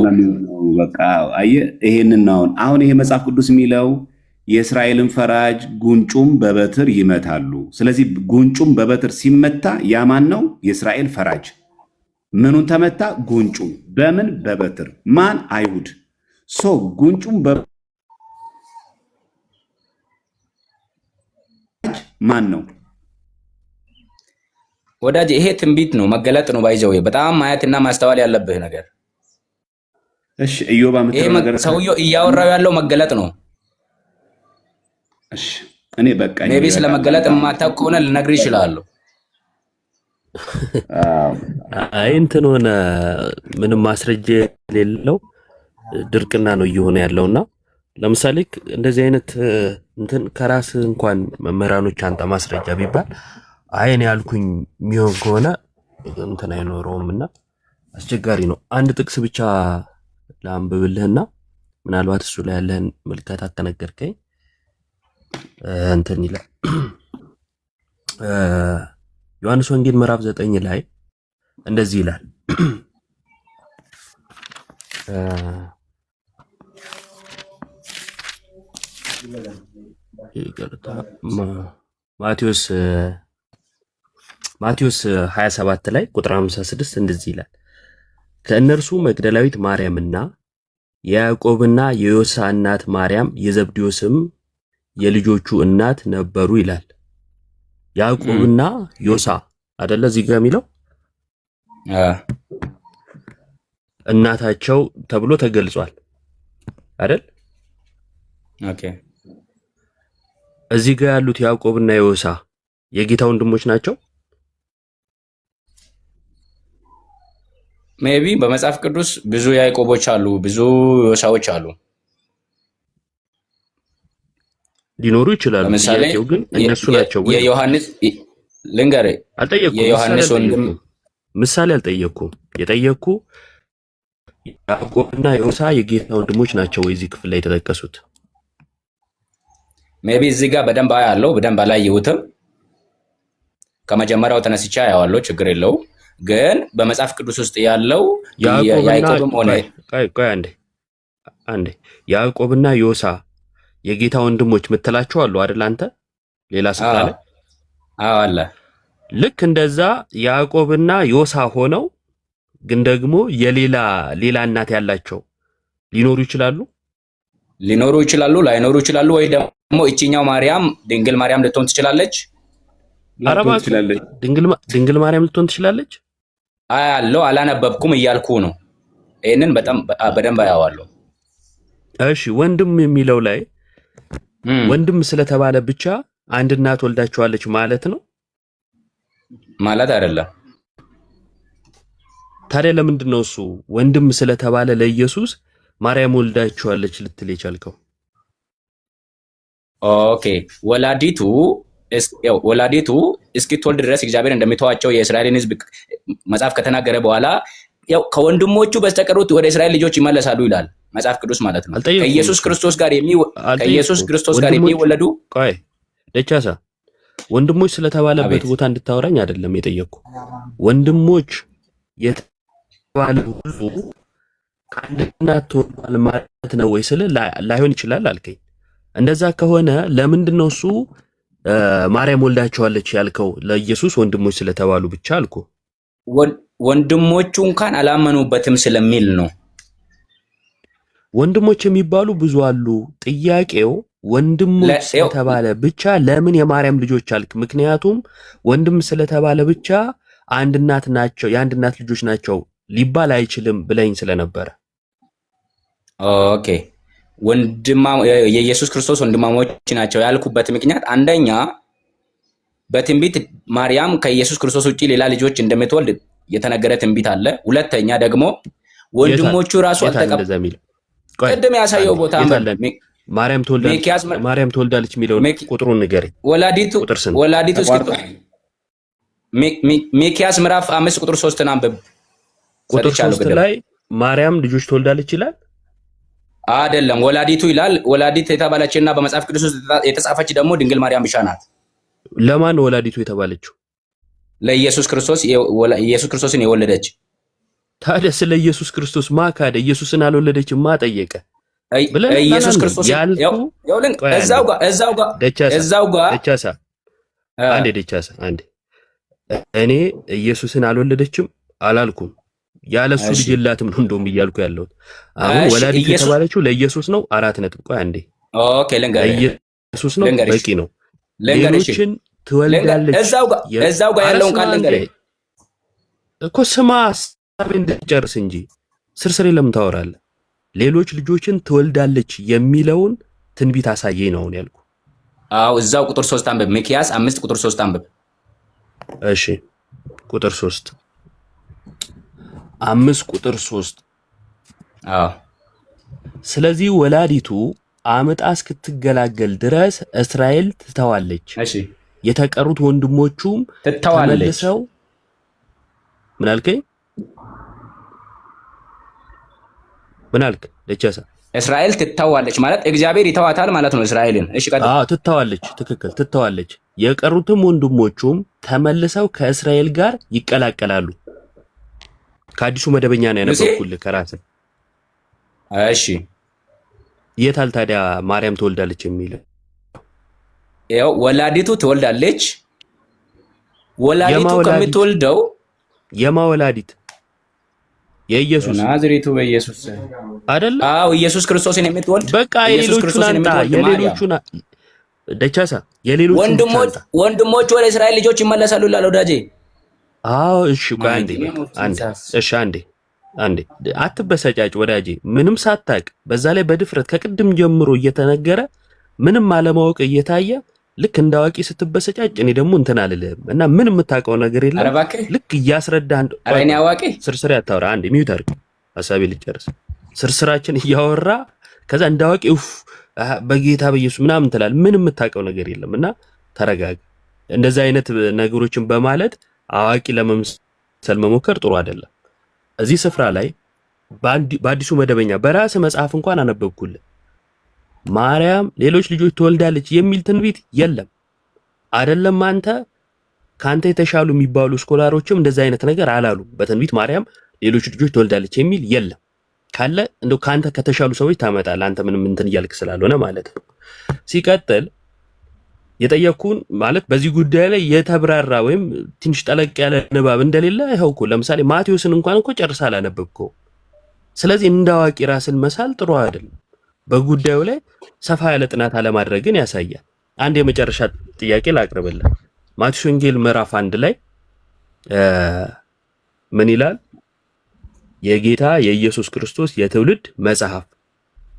በቃ አየህ፣ ይሄንን ነው አሁን ይሄ መጽሐፍ ቅዱስ የሚለው የእስራኤልን ፈራጅ ጉንጩም በበትር ይመታሉ። ስለዚህ ጉንጩም በበትር ሲመታ ያማን ነው? የእስራኤል ፈራጅ። ምኑን ተመታ? ጉንጩ። በምን? በበትር። ማን? አይሁድ። ጉንጩም ማን ነው? ወዳጅ ይሄ ትንቢት ነው፣ መገለጥ ነው። ባይዘው በጣም ማየትና ማስተዋል ያለብህ ነገር። እሺ ኢዮብ የምትለው ነገር ሰውየው እያወራው ያለው መገለጥ ነው። እሺ እኔ በቃ ሜቢ ስለመገለጥ የማታውቅ ከሆነ ልነግርህ እችላለሁ። አይ እንትን ሆነ ምንም ማስረጃ የሌለው ድርቅና ነው እየሆነ ያለውና ለምሳሌ እንደዚህ አይነት እንትን ከራስ እንኳን መምህራኖች አንተ ማስረጃ ቢባል አይን ያልኩኝ የሚሆን ከሆነ እንትን አይኖረውምና አስቸጋሪ ነው። አንድ ጥቅስ ብቻ ላንብብልህና ምናልባት እሱ ላይ ያለህን ምልከታ ከነገርከኝ እንትን ይላል። ዮሐንስ ወንጌል ምዕራፍ 9 ላይ እንደዚህ ይላል። ማቴዎስ 27 ላይ ቁጥር 56 እንደዚህ ይላል። ከእነርሱ መግደላዊት ማርያምና የያዕቆብና የዮሳ እናት ማርያም የዘብዴዎስም የልጆቹ እናት ነበሩ ይላል። ያዕቆብና ዮሳ አይደለ እዚህ ጋር የሚለው እናታቸው ተብሎ ተገልጿል አይደል? ኦኬ። እዚህ ጋር ያሉት ያዕቆብና ዮሳ የጌታ ወንድሞች ናቸው? ሜቢ በመጽሐፍ ቅዱስ ብዙ ያዕቆቦች አሉ፣ ብዙ ዮሳዎች አሉ። ሊኖሩ ይችላሉ። ለምሳሌ ግን እነሱ ናቸው ወይ? የዮሐንስ ልንገርህ፣ የዮሐንስ ወንድም ምሳሌ አልጠየኩም። የጠየኩ ያዕቆብና ዮሳ የጌታ ወንድሞች ናቸው ወይ እዚህ ክፍል ላይ የተጠቀሱት? ሜቢ እዚህ ጋር በደንብ አያለው፣ በደንብ አላየሁትም። ከመጀመሪያው ተነስቻ አያዋለሁ፣ ችግር የለው። ግን በመጽሐፍ ቅዱስ ውስጥ ያለው ያዕቆብም ሆነ ቆይ አንዴ ያዕቆብና ዮሳ የጌታ ወንድሞች ምትላቸው አሉ አይደል? አንተ ሌላ ስፍራ ላይ አለ። ልክ እንደዛ ያዕቆብና ዮሳ ሆነው ግን ደግሞ ሌላ እናት ያላቸው ሊኖሩ ይችላሉ፣ ላይኖሩ ይችላሉ። ወይ ደግሞ እቺኛው ማርያም ድንግል ማርያም ልትሆን ትችላለች። ድንግል ማርያም ልትሆን ትችላለች። አያለው፣ አላነበብኩም እያልኩ ነው። ይሄንን በደንብ አያዋለሁ። እሺ ወንድም የሚለው ላይ ወንድም ስለተባለ ብቻ አንድ እናት ወልዳቸዋለች ማለት ነው ማለት አይደለም። ታዲያ ለምንድን ነው እሱ ወንድም ስለተባለ ለኢየሱስ ማርያም ወልዳችኋለች ልትል የቻልከው? ኦኬ ወላዲቱ እስኪትወልድ ድረስ እግዚአብሔር እንደሚተዋቸው የእስራኤልን ሕዝብ መጽሐፍ ከተናገረ በኋላ ያው ከወንድሞቹ በስተቀሩት ወደ እስራኤል ልጆች ይመለሳሉ ይላል መጽሐፍ ቅዱስ ማለት ነው። ከኢየሱስ ክርስቶስ ጋር የሚወለዱ ቆይ ደቻሳ ወንድሞች ስለተባለበት ቦታ እንድታወራኝ አይደለም የጠየቅኩ። ወንድሞች የተባለ ሁሉ ከአንድ እናት ተወልዷል ማለት ነው ወይ ስለ ላይሆን ይችላል አልከኝ። እንደዛ ከሆነ ለምንድን ነው እሱ ማርያም ወልዳቸዋለች ያልከው? ለኢየሱስ ወንድሞች ስለተባሉ ብቻ አልኩ። ወንድሞቹ እንኳን አላመኑበትም ስለሚል ነው። ወንድሞች የሚባሉ ብዙ አሉ። ጥያቄው ወንድሞች ስለተባለ ብቻ ለምን የማርያም ልጆች አልክ? ምክንያቱም ወንድም ስለተባለ ብቻ አንድ እናት ናቸው፣ የአንድ እናት ልጆች ናቸው ሊባል አይችልም ብለኝ ስለነበረ። ኦኬ የኢየሱስ ክርስቶስ ወንድማሞች ናቸው ያልኩበት ምክንያት አንደኛ በትንቢት ማርያም ከኢየሱስ ክርስቶስ ውጪ ሌላ ልጆች እንደምትወልድ የተነገረ ትንቢት አለ። ሁለተኛ ደግሞ ወንድሞቹ ራሱ ቅድም ያሳየው ቦታ ማርያም ትወልዳለች የሚለው ቁጥሩን ንገረኝ። ወላዲቱ ሚክያስ ምዕራፍ 5 ቁጥር 3 አንብብ። ቁጥር 3 ላይ ማርያም ልጆች ትወልዳለች ይላል አይደለም፣ ወላዲቱ ይላል። ወላዲት የተባለችና በመጽሐፍ ቅዱስ ውስጥ የተጻፈች ደግሞ ድንግል ማርያም ብቻ ናት። ለማን ወላዲቱ የተባለችው? ለኢየሱስ ክርስቶስ፣ ኢየሱስ ክርስቶስን የወለደች። ታዲያ ስለ ኢየሱስ ክርስቶስ ማካደ ኢየሱስን አልወለደችም ማጠየቀ ኢየሱስ ክርስቶስ አንዴ እኔ ኢየሱስን አልወለደችም አላልኩም። ያለሱ ልጅ የላትም ነው እንደውም እያልኩ ያለሁት። አሁን ወላዲቱ የተባለችው ለኢየሱስ ነው። 4 ነጥብ። ቆይ አንዴ ኦኬ ኢየሱስ ነው በቂ ነው። ሌሎችን ትወልዳለች። እዛው ጋር ያለውን ቃል ልንገርህ እኮ ስማ፣ ሐሳቤን እንድጨርስ እንጂ ስርስሬ ለምን ታወራለህ? ሌሎች ልጆችን ትወልዳለች የሚለውን ትንቢት አሳየኝ ነው ያልኩ። አዎ እዛው ቁጥር 3 አንብብ። ሚክያስ 5 ቁጥር 3 አንብብ። እሺ ቁጥር 3 5 ቁጥር 3 አዎ ስለዚህ ወላዲቱ አመጣ እስክትገላገል ድረስ እስራኤል ትተዋለች። እሺ የተቀሩት ወንድሞቹም ተመልሰው ምን አልከኝ? ምን አልክ? ደቻሳ እስራኤል ትተዋለች ማለት እግዚአብሔር ይተዋታል ማለት ነው እስራኤልን። እሺ ቀጥታ ትተዋለች። ትክክል ትተዋለች። የቀሩትም ወንድሞቹም ተመልሰው ከእስራኤል ጋር ይቀላቀላሉ። ከአዲሱ መደበኛ ነው ያነበብኩልህ ከራስህ። እሺ የታል ታዲያ ማርያም ትወልዳለች የሚለው? ያው ወላዲቱ ትወልዳለች። ወላዲቱ ከምትወልደው የማወላዲት የኢየሱስ ናዝሬቱ በኢየሱስ አይደል? አዎ ኢየሱስ ክርስቶስን የምትወልድ በቃ የሌሎቹን አንጣ። የሌሎቹን ደቻሳ የሌሎቹን ወንድሞች ወደ እስራኤል ልጆች ይመለሳሉ ይላል ወዳጄ። አዎ እሺ ቆይ አንዴ አትበሰጫጭ ወዳጄ። ምንም ሳታቅ በዛ ላይ በድፍረት ከቅድም ጀምሮ እየተነገረ ምንም አለማወቅ እየታየ ልክ እንዳዋቂ ስትበሰጫጭ እኔ ደግሞ እንትን አልልህም እና ምን የምታውቀው ነገር የለም። ልክ እያስረዳህ አረኔ አዋቂ ስርስር ያታወራ። አንዴ ሚዩት አድርግ፣ ሐሳቤ ልጨርስ። ስርስራችን እያወራ ከዛ እንዳዋቂ በጌታ በኢየሱስ ምናምን ትላለህ። ምን የምታውቀው ነገር የለም እና ተረጋጋ። እንደዛ አይነት ነገሮችን በማለት አዋቂ ለመምሰል መሞከር ጥሩ አይደለም። እዚህ ስፍራ ላይ በአዲሱ መደበኛ በራስ መጽሐፍ እንኳን አነበብኩልህ። ማርያም ሌሎች ልጆች ትወልዳለች የሚል ትንቢት የለም። አይደለም አንተ ካንተ የተሻሉ የሚባሉ ስኮላሮችም እንደዛ አይነት ነገር አላሉ። በትንቢት ማርያም ሌሎች ልጆች ትወልዳለች የሚል የለም። ካለ እንደው ካንተ ከተሻሉ ሰዎች ታመጣለህ። አንተ ምንም እንትን እያልክ ስላልሆነ ማለት ነው። ሲቀጥል የጠየቅኩን ማለት በዚህ ጉዳይ ላይ የተብራራ ወይም ትንሽ ጠለቅ ያለ ንባብ እንደሌለ ይኸው እኮ ለምሳሌ ማቴዎስን እንኳን እኮ ጨርሳ አላነበብከው። ስለዚህ እንዳዋቂ ራስን መሳል ጥሩ አይደለም። በጉዳዩ ላይ ሰፋ ያለ ጥናት አለማድረግን ያሳያል። አንድ የመጨረሻ ጥያቄ ላቅርብልህ። ማቴዎስ ወንጌል ምዕራፍ 1 ላይ ምን ይላል? የጌታ የኢየሱስ ክርስቶስ የትውልድ መጽሐፍ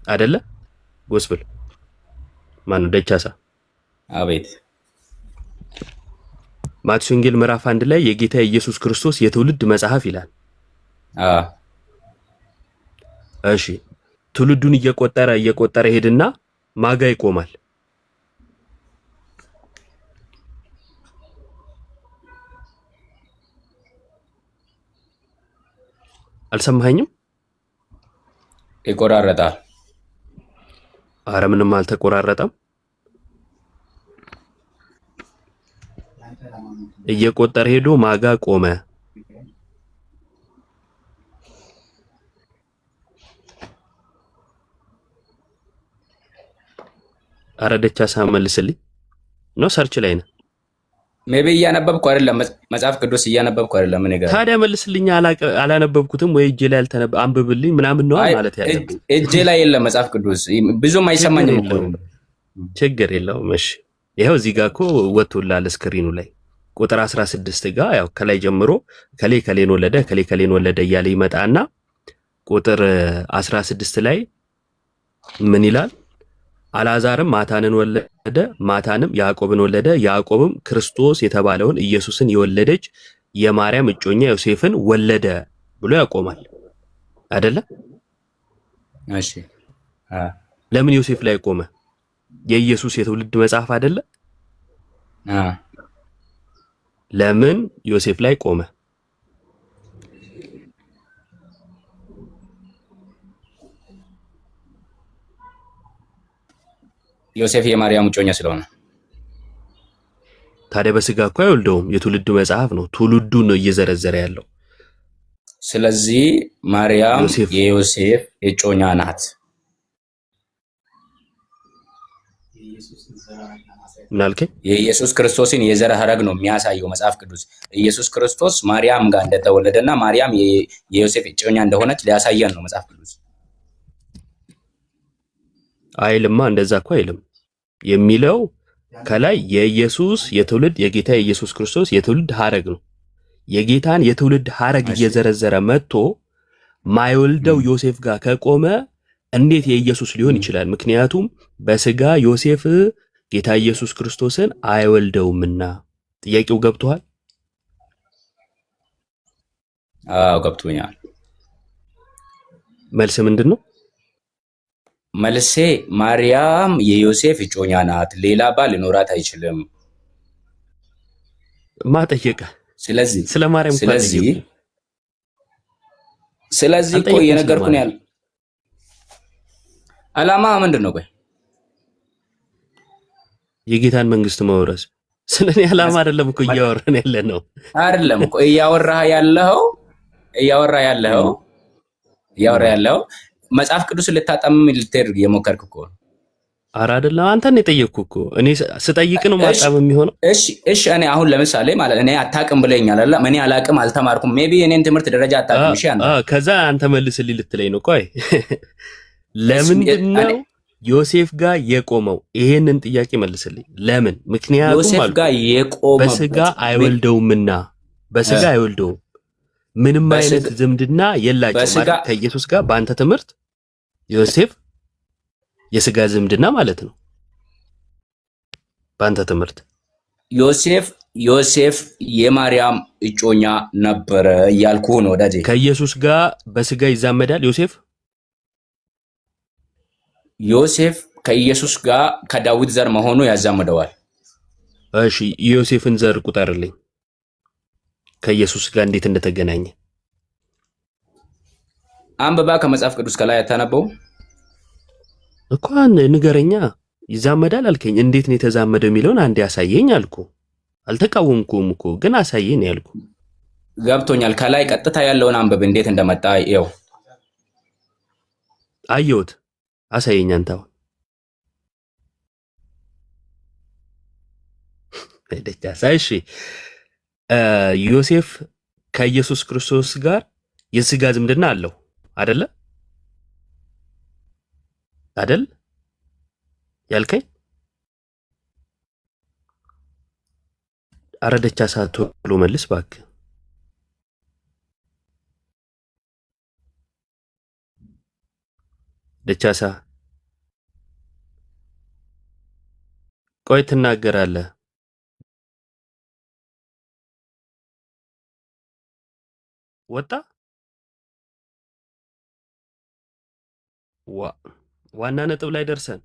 አይደለ? ጎስፕል ማነው? ደቻሳ አቤት። ማቴዎስ ወንጌል ምዕራፍ 1 ላይ የጌታ የኢየሱስ ክርስቶስ የትውልድ መጽሐፍ ይላል። አዎ እሺ ትውልዱን እየቆጠረ ሄድና ማጋ ይቆማል። አልሰማኸኝም? ይቆራረጣል። አረ ምንም አልተቆራረጠም። እየቆጠረ ሄዶ ማጋ ቆመ። አረ ደቻሳ መልስልኝ። ነው ሰርች ላይ ነው። ሜቢ እያነበብኩ አይደለም፣ መጽሐፍ ቅዱስ እያነበብኩ አይደለም። ምን ይገርም። ታዲያ መልስልኝ። አላነበብኩትም ወይ እጄ ላይ አንብብልኝ ምናምን ነው ማለት ያለብኝ። እጄ ላይ የለም መጽሐፍ ቅዱስ፣ ብዙም አይሰማኝም እኮ። ችግር የለውም። እሺ ይኸው እዚህ ጋር እኮ ወጥቶላል ስክሪኑ ላይ ቁጥር 16 ጋር ያው ከላይ ጀምሮ ከሌ ከሌን ወለደ ከሌ ከሌን ወለደ እያለ ይመጣና ቁጥር 16 ላይ ምን ይላል? አልዓዛርም ማታንን ወለደ፣ ማታንም ያዕቆብን ወለደ፣ ያዕቆብም ክርስቶስ የተባለውን ኢየሱስን የወለደች የማርያም እጮኛ ዮሴፍን ወለደ ብሎ ያቆማል አይደለ? እሺ ለምን ዮሴፍ ላይ ቆመ? የኢየሱስ የትውልድ መጽሐፍ አይደለ? ለምን ዮሴፍ ላይ ቆመ? ዮሴፍ የማርያም እጮኛ ስለሆነ። ታዲያ በስጋ እኮ አይወልደውም። የትውልድ መጽሐፍ ነው። ትውልዱን ነው እየዘረዘረ ያለው። ስለዚህ ማርያም የዮሴፍ እጮኛ ናት። ምን አልከኝ? የኢየሱስ ክርስቶስን የዘር ሐረግ ነው የሚያሳየው መጽሐፍ ቅዱስ። ኢየሱስ ክርስቶስ ማርያም ጋር እንደተወለደና ማርያም የዮሴፍ እጮኛ እንደሆነች ሊያሳየን ነው መጽሐፍ ቅዱስ። አይልማ፣ እንደዛ እኮ አይልም። የሚለው ከላይ የኢየሱስ የትውልድ የጌታ የኢየሱስ ክርስቶስ የትውልድ ሐረግ ነው። የጌታን የትውልድ ሐረግ እየዘረዘረ መጥቶ ማይወልደው ዮሴፍ ጋር ከቆመ እንዴት የኢየሱስ ሊሆን ይችላል? ምክንያቱም በስጋ ዮሴፍ ጌታ ኢየሱስ ክርስቶስን አይወልደውምና። ጥያቄው ገብቶሃል? አዎ ገብቶኛል። መልስ ምንድን ነው? መልሴ ማርያም የዮሴፍ እጮኛ ናት። ሌላ ባል ሊኖራት አይችልም። ማጠየቀ ስለዚህ ስለ ማርያም ስለዚህ እኮ እየነገርኩ ነው ያለው። ዓላማ ምንድን ነው? ቆይ የጌታን መንግስት መውረስ። ስለኔ ዓላማ አይደለም እኮ እያወራን ያለ ነው። አይደለም እኮ እያወራህ ያለው መጽሐፍ ቅዱስን ልታጠምም ልትሄድ የሞከርክ እኮ ነው። ኧረ አይደለም፣ አንተን የጠየቅኩ እኮ። እኔ ስጠይቅ ነው ማጣም የሚሆነው። እሺ እኔ አሁን ለምሳሌ ማለት እኔ አታውቅም ብለኛል አይደል? እኔ አላውቅም፣ አልተማርኩም። ሜቢ እኔን ትምህርት ደረጃ አታውቅም። እሺ አንተ ከዛ አንተ መልስልኝ ልትለኝ ነው። ቆይ ለምንድን ነው ዮሴፍ ጋር የቆመው? ይሄንን ጥያቄ መልስልኝ። ለምን? ምክንያቱም ዮሴፍ ጋር የቆመው በስጋ አይወልደውምና፣ በስጋ አይወልደውም። ምንም አይነት ዝምድና የላቸውም ማለት ከኢየሱስ ጋር። በአንተ ትምህርት ዮሴፍ የስጋ ዝምድና ማለት ነው። በአንተ ትምህርት ዮሴፍ የማርያም እጮኛ ነበረ እያልኩ ነው ወዳጄ። ከኢየሱስ ጋር በስጋ ይዛመዳል ዮሴፍ ከኢየሱስ ጋር ከዳዊት ዘር መሆኑ ያዛምደዋል። እሺ የዮሴፍን ዘር ቁጠርልኝ፣ ከኢየሱስ ጋር እንዴት እንደተገናኘ አንብባ። ከመጽሐፍ ቅዱስ ከላይ አታነበው እኮ ንገረኛ። ይዛመዳል አልከኝ። እንዴት ነው የተዛመደው የሚለውን አንዴ አሳየኝ አልኩ። አልተቃወምኩም እኮ ግን አሳየኝ ያልኩ። ገብቶኛል። ከላይ ቀጥታ ያለውን አንብብ፣ እንዴት እንደመጣ ይኸው። አየሁት። አሳየኝ አንተ አሁን። እሺ ዮሴፍ ከኢየሱስ ክርስቶስ ጋር የስጋ ዝምድና አለው አይደለ? አይደል ያልከኝ? ኧረ ደቻሳ ቶሎ መልስ እባክህ። ደቻሳ ቆይ ትናገራለህ። ወጣ ዋና ነጥብ ላይ ደርሰን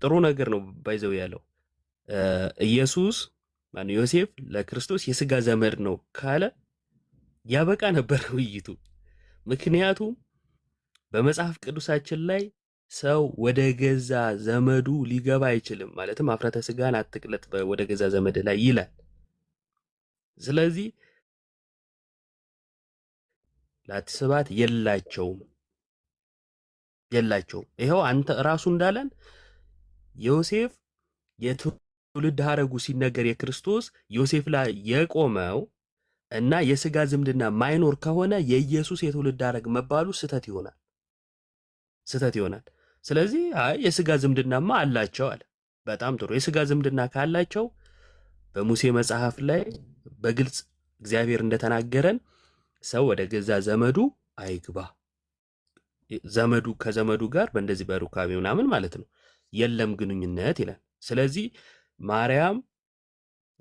ጥሩ ነገር ነው ባይዘው ያለው ኢየሱስ ማነው ዮሴፍ ለክርስቶስ የስጋ ዘመድ ነው ካለ ያበቃ ነበር ውይይቱ። ምክንያቱም በመጽሐፍ ቅዱሳችን ላይ ሰው ወደ ገዛ ዘመዱ ሊገባ አይችልም፣ ማለትም አፍረተ ስጋን አትቅለጥ ወደ ገዛ ዘመድ ላይ ይላል። ስለዚህ ላትስባት የላቸውም። ይኸው አንተ ራሱ እንዳለን ዮሴፍ የትውልድ ሐረጉ ሲነገር የክርስቶስ ዮሴፍ ላይ የቆመው እና የስጋ ዝምድና ማይኖር ከሆነ የኢየሱስ የትውልድ ሐረግ መባሉ ስህተት ይሆናል። ስለዚህ አይ የስጋ ዝምድናማ አላቸው አለ። በጣም ጥሩ። የስጋ ዝምድና ካላቸው በሙሴ መጽሐፍ ላይ በግልጽ እግዚአብሔር እንደተናገረን ሰው ወደ ገዛ ዘመዱ አይግባ፣ ዘመዱ ከዘመዱ ጋር በእንደዚህ በሩካቤ ምናምን ማለት ነው የለም ግንኙነት ይላል። ስለዚህ ማርያም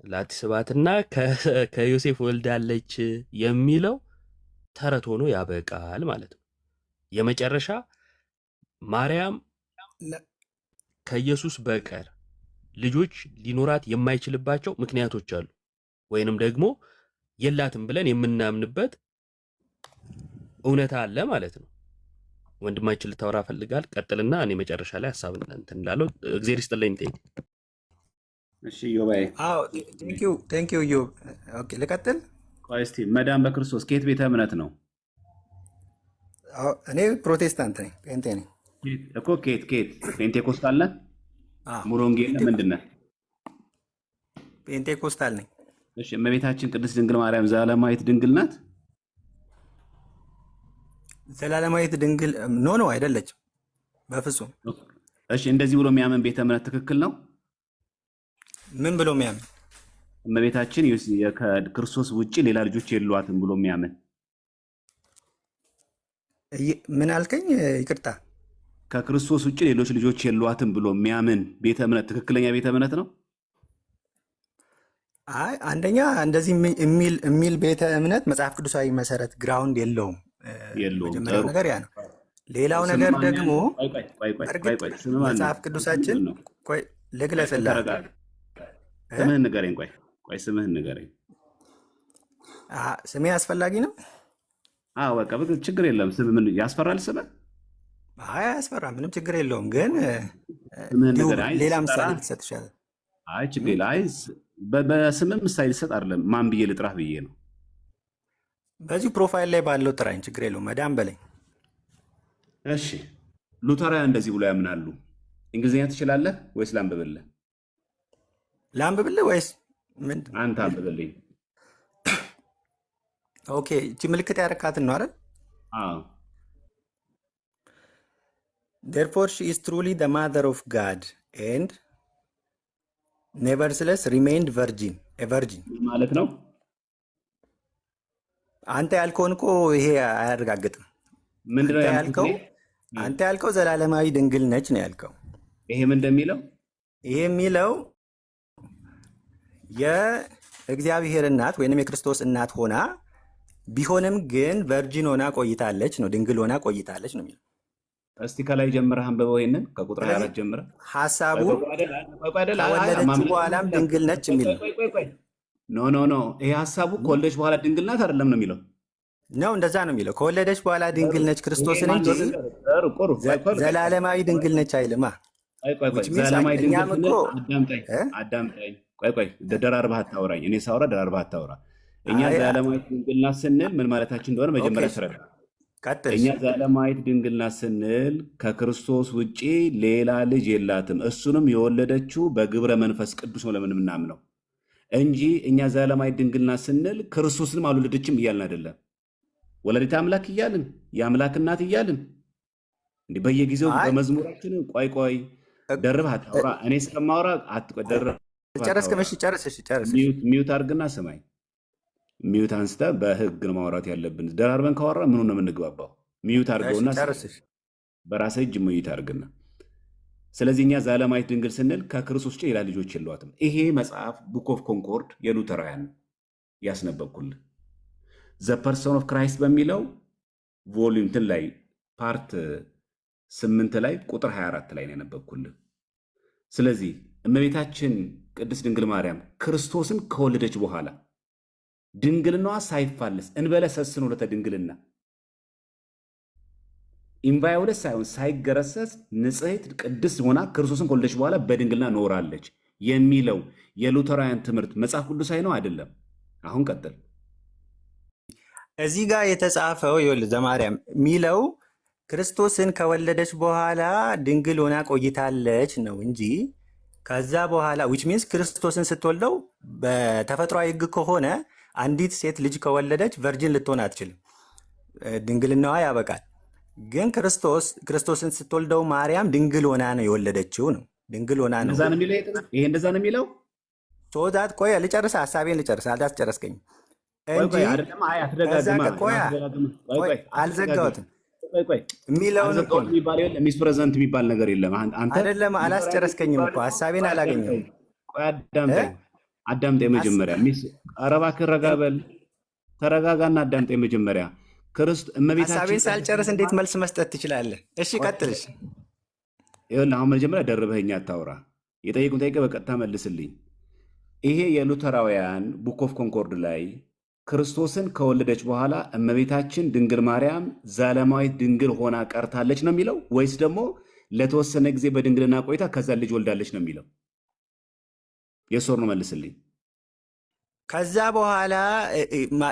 ላትስባትና ከዮሴፍ ወልዳለች የሚለው ተረት ሆኖ ያበቃል ማለት ነው። የመጨረሻ ማርያም ከኢየሱስ በቀር ልጆች ሊኖራት የማይችልባቸው ምክንያቶች አሉ፣ ወይንም ደግሞ የላትም ብለን የምናምንበት እውነታ አለ ማለት ነው። ወንድማችን ልታወራ ፈልጋል፣ ቀጥልና እኔ መጨረሻ ላይ ሐሳብ እንትን እንዳለው እግዚአብሔር ይስጥልኝ። እሺ ዮባይ። አዎ ቴንክ ዩ ዮ። ኦኬ ልቀጥል። ቆይ እስቲ መዳን በክርስቶስ ከየት ቤተ እምነት ነው? እኔ ፕሮቴስታንት ነኝ፣ ጴንጤ ነኝ እኮ። ከየት ፔንቴኮስታል ነህ? ሙሉ ወንጌል ምንድን ነህ? ፔንቴኮስታል ነኝ። እሺ እመቤታችን ቅድስት ድንግል ማርያም ዘላለማዊት ድንግል ናት? ዘላለማዊት ድንግል ኖ አይደለችም፣ በፍጹም። እሺ እንደዚህ ብሎ የሚያምን ቤተ እምነት ትክክል ነው? ምን ብሎ የሚያምን? እመቤታችን ከክርስቶስ ውጪ ሌላ ልጆች የሏትም ብሎ የሚያምን። ምን አልከኝ? ይቅርታ። ከክርስቶስ ውጪ ሌሎች ልጆች የሏትም ብሎ የሚያምን ቤተ እምነት ትክክለኛ ቤተ እምነት ነው? አይ አንደኛ እንደዚህ የሚል ቤተ እምነት መጽሐፍ ቅዱሳዊ መሰረት ግራውንድ የለውም። መጀመሪያው ነገር ያ ነው። ሌላው ነገር ደግሞ መጽሐፍ ቅዱሳችን ልግለጽልህ። ስምህን ንገረኝ። ስምህን ንገረኝ። ስሜ አስፈላጊ ነው? በቃ ችግር የለም። ስም ምን ያስፈራል? ስምህ አይ አያስፈራ፣ ምንም ችግር የለውም። ግን ሌላ ምሳሌ ልትሰጥ ይችላል። አይ ችግር የለም። አይ በስምህ ምሳሌ ልትሰጥ አይደለም፣ ማን ብዬ ልጥራህ ብዬ ነው። በዚሁ ፕሮፋይል ላይ ባለው ጥራኝ፣ ችግር የለውም። መዳም በለኝ። እሺ ሉተራውያን እንደዚህ ብሎ ያምናሉ። እንግሊዝኛ ትችላለህ ወይስ ላንብብልህ? ላንብብልህ ወይስ ምንድን? አንተ አንብብልኝ። ኦኬ እቺ ምልክት ያረካትን ነው አይደል? አዎ። Therefore she is truly the mother of God and nevertheless remained virgin, a virgin ማለት ነው። አንተ ያልከውን እኮ ይሄ አያረጋግጥም። ምንድነው ያልከው? አንተ ያልከው ዘላለማዊ ድንግል ነች ነው ያልከው። ይሄ ምን እንደሚለው? ይሄ የሚለው የእግዚአብሔር እናት ወይንም የክርስቶስ እናት ሆና ቢሆንም ግን ቨርጂን ሆና ቆይታለች ነው፣ ድንግል ሆና ቆይታለች ነው የሚለው። እስቲ ከላይ ጀምረህ አንብበው። ይሄንን ከቁጥር 24 ጀምረህ ሐሳቡ ከወለደች በኋላም ድንግል ነች የሚል ኖ ይሄ ሐሳቡ ከወለደች በኋላ ድንግል ናት አይደለም ነው የሚለው ነው። እንደዛ ነው የሚለው። ከወለደች በኋላ ድንግል ነች ክርስቶስን እንጂ ዘላለማዊ ድንግል ነች አይልማ። ዘላለማዊ ድንግል አዳምጠኝ። ቆይ ደራርበህ አታውራኝ። እኔ ሳውራ ደራርበህ አታውራ። እኛ ዘላለማዊት ድንግል ናት ስንል ምን ማለታችን እንደሆነ መጀመሪያ ተረዳ። እኛ ዘላለማዊት ድንግል ናት ስንል ከክርስቶስ ውጪ ሌላ ልጅ የላትም፣ እሱንም የወለደችው በግብረ መንፈስ ቅዱስ ነው ለምን ምናምነው እንጂ እኛ ዘላለማዊት ድንግል ናት ስንል ክርስቶስንም አልወለደችም እያልን አይደለም። ወላዲተ አምላክ እያልን የአምላክ እናት እያልን እንዲህ በየጊዜው በመዝሙራችን ቆይ ደርበህ አታውራ። እኔ እስከማውራ አትቆደረብ። ሚዩት አድርግና ስማኝ። ሚዩት አንስተህ በህግ ነው ማውራት ያለብን። ደራርበን ካወራ ምኑ ነው የምንግባባው? ሚዩት አድርገውና በራስህ እጅ ሚዩት አድርግና። ስለዚህ እኛ ዘላለማዊት ድንግል ስንል ከክርስቶስ ውጭ ሌላ ልጆች የሏትም። ይሄ መጽሐፍ ቡክ ኦፍ ኮንኮርድ የሉተራውያን ያስነበብኩልህ ዘ ፐርሰን ኦፍ ክራይስት በሚለው ቮሊዩም እንትን ላይ ፓርት 8 ላይ ቁጥር 24 ላይ ነው ያነበብኩልህ። ስለዚህ እመቤታችን ቅድስት ድንግል ማርያም ክርስቶስን ከወለደች በኋላ ድንግልናዋ ሳይፋለስ እንበለ ሰስን ወለተ ድንግልና ኢምባዮለስ ሳይሆን ሳይገረሰስ ንጽሕት ቅድስት ሆና ክርስቶስን ከወለደች በኋላ በድንግልና ኖራለች የሚለው የሉተራውያን ትምህርት መጽሐፍ ቅዱሳዊ ነው አይደለም? አሁን ቀጥል። እዚህ ጋር የተጻፈው ይኸውልህ ዘማርያም የሚለው ክርስቶስን ከወለደች በኋላ ድንግል ሆና ቆይታለች ነው እንጂ ከዛ በኋላ ዊች ሚንስ ክርስቶስን ስትወልደው በተፈጥሯዊ ሕግ ከሆነ አንዲት ሴት ልጅ ከወለደች ቨርጂን ልትሆን አትችልም፣ ድንግልናዋ ያበቃል። ግን ክርስቶስን ስትወልደው ማርያም ድንግል ሆና ነው የወለደችው ነው። ድንግል ሆና ነው። ይሄ እንደዛ ነው የሚለው። ሶዛት ቆይ ልጨርስ፣ ሀሳቤን ልጨርስ፣ አልጨረስከኝም እንጂ አልዘጋሁትም የሚለውን እኮ ሚስ ፕሬዘንት የሚባል ነገር የለም። አይደለም አላስጨረስከኝም እኮ ሀሳቤን አላገኘሁም። አዳምጠኝ መጀመሪያ። ኧረ እባክህ ረጋ በል፣ ተረጋጋና አዳምጠኝ መጀመሪያ። ሀሳቤን ሳልጨርስ እንዴት መልስ መስጠት ትችላለህ? እሺ ቀጥልሽ። ይኸውልህ አሁን መጀመሪያ ደርበኸኝ አታውራ። የጠየቁን ጠይቄ በቀጥታ መልስልኝ። ይሄ የሉተራውያን ቡክ ኦፍ ኮንኮርድ ላይ ክርስቶስን ከወለደች በኋላ እመቤታችን ድንግል ማርያም ዘላለማዊት ድንግል ሆና ቀርታለች ነው የሚለው ወይስ ደግሞ ለተወሰነ ጊዜ በድንግልና ቆይታ ከዛ ልጅ ወልዳለች ነው የሚለው? የሶር ነው መልስልኝ። ከዛ በኋላ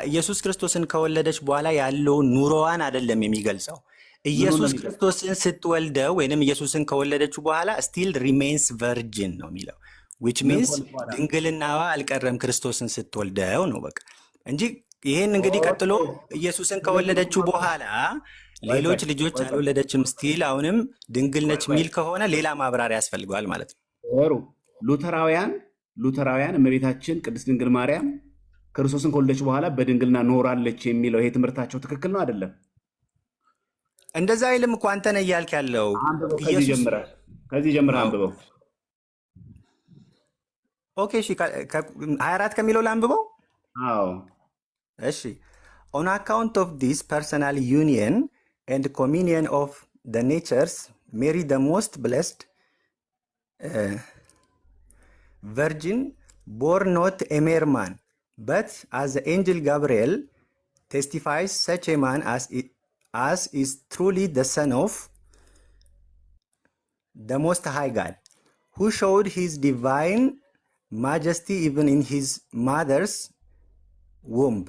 ኢየሱስ ክርስቶስን ከወለደች በኋላ ያለውን ኑሮዋን አይደለም የሚገልጸው። ኢየሱስ ክርስቶስን ስትወልደው ወይንም ኢየሱስን ከወለደችው በኋላ ስቲል ሪሜንስ ቨርጂን ነው የሚለው ዊች ሚንስ ድንግልናዋ አልቀረም ክርስቶስን ስትወልደው ነው በቃ እንጂ ይሄን እንግዲህ ቀጥሎ ኢየሱስን ከወለደችው በኋላ ሌሎች ልጆች አልወለደችም ስቲል አሁንም ድንግል ነች የሚል ከሆነ ሌላ ማብራሪያ ያስፈልገዋል ማለት ነው። ሉተራውያን እመቤታችን ቅድስት ድንግል ማርያም ክርስቶስን ከወለደች በኋላ በድንግልና ኖራለች የሚለው ይሄ ትምህርታቸው ትክክል ነው አይደለም? እንደዛ አይልም እኮ አንተ ነህ እያልክ ያለው። ከዚህ ጀምረህ አንብበው። ኦኬ እሺ 24 ከሚለው ላንብበው። አዎ እሺ on account of this personal union and communion of the natures Mary the most blessed virgin bore not a mere man but as the angel Gabriel testifies such a man as is truly the son of the most high God who showed his divine majesty even in his mother's womb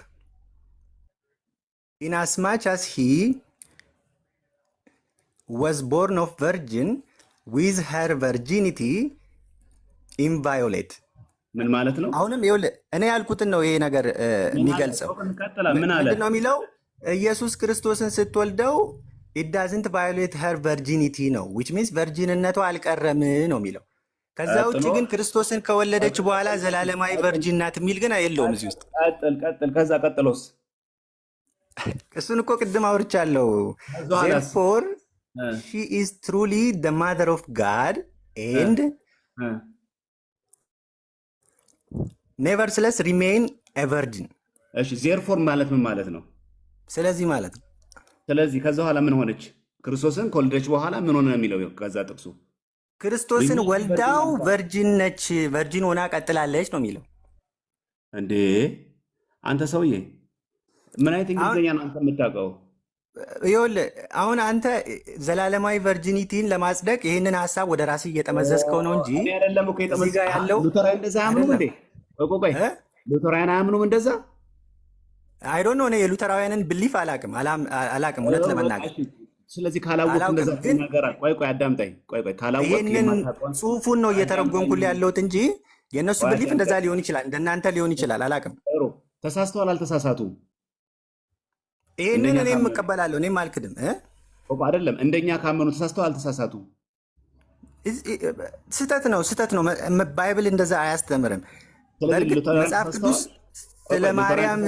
inasmuch as he was born of virgin with her virginity inviolate ምን ማለት ነው? አሁንም ይኸውልህ እኔ ያልኩትን ነው ይሄ ነገር የሚገልጸው። ምንድን ነው የሚለው? ኢየሱስ ክርስቶስን ስትወልደው it doesn't violate her virginity ነው which means ቨርጂንነቷ አልቀረም ነው የሚለው። ከዛ ውጭ ግን ክርስቶስን ከወለደች በኋላ ዘላለማዊ ቨርጂን ናት የሚል ግን የለውም እዚህ ውስጥ። ቀጥል። ከዛ ቀጥሎስ? እሱን እኮ ቅድም አውርቻለሁ። therefore she is truly the mother of God and nevertheless remain a virgin። እሺ therefore ማለት ምን ማለት ነው? ስለዚህ ማለት ነው። ስለዚህ ከዛ በኋላ ምን ሆነች? ክርስቶስን ከወለደች በኋላ ምን ሆነ ነው የሚለው ከዛ ጥቅሱ። ክርስቶስን ወልዳው ቨርጂን ነች፣ ቨርጂን ሆና ቀጥላለች ነው የሚለው። እንዴ አንተ ሰውዬ ምን አይነት እንግሊዝኛ ነው አንተ የምታውቀው? ይኸውልህ አሁን አንተ ዘላለማዊ ቨርጂኒቲን ለማጽደቅ ይህንን ሀሳብ ወደ ራስህ እየጠመዘዝከው ነው እንጂ አይደለም እኮ እዚህ ያለው ሉተራውያን እንደዛ አያምኑም እንዴ? ቆይ ሉተራውያን አያምኑም እንደዛ? አይ ዶንት ኖ እኔ የሉተራውያንን ብሊፍ አላቅም እውነት ለመናገር። ስለዚህ ካላወቅኩ እንደዛ ነገር ቆይ አዳምጠኝ። ቆይ ካላወቅኩ ይሄንን ጽሁፉን ነው እየተረጎምኩልህ ያለሁት እንጂ የእነሱ ብሊፍ እንደዛ ሊሆን ይችላል፣ እንደናንተ ሊሆን ይችላል። አላቅም። ተሳስተዋል አልተሳሳቱም? ይሄንን እኔም እቀበላለሁ፣ እኔም አልክድም። አይደለም እንደኛ ካመኑ ተሳስተዋል አልተሳሳቱም? ስህተት ነው። ባይብል እንደዛ አያስተምርም። መጽሐፍ ቅዱስ ስለ ማርያም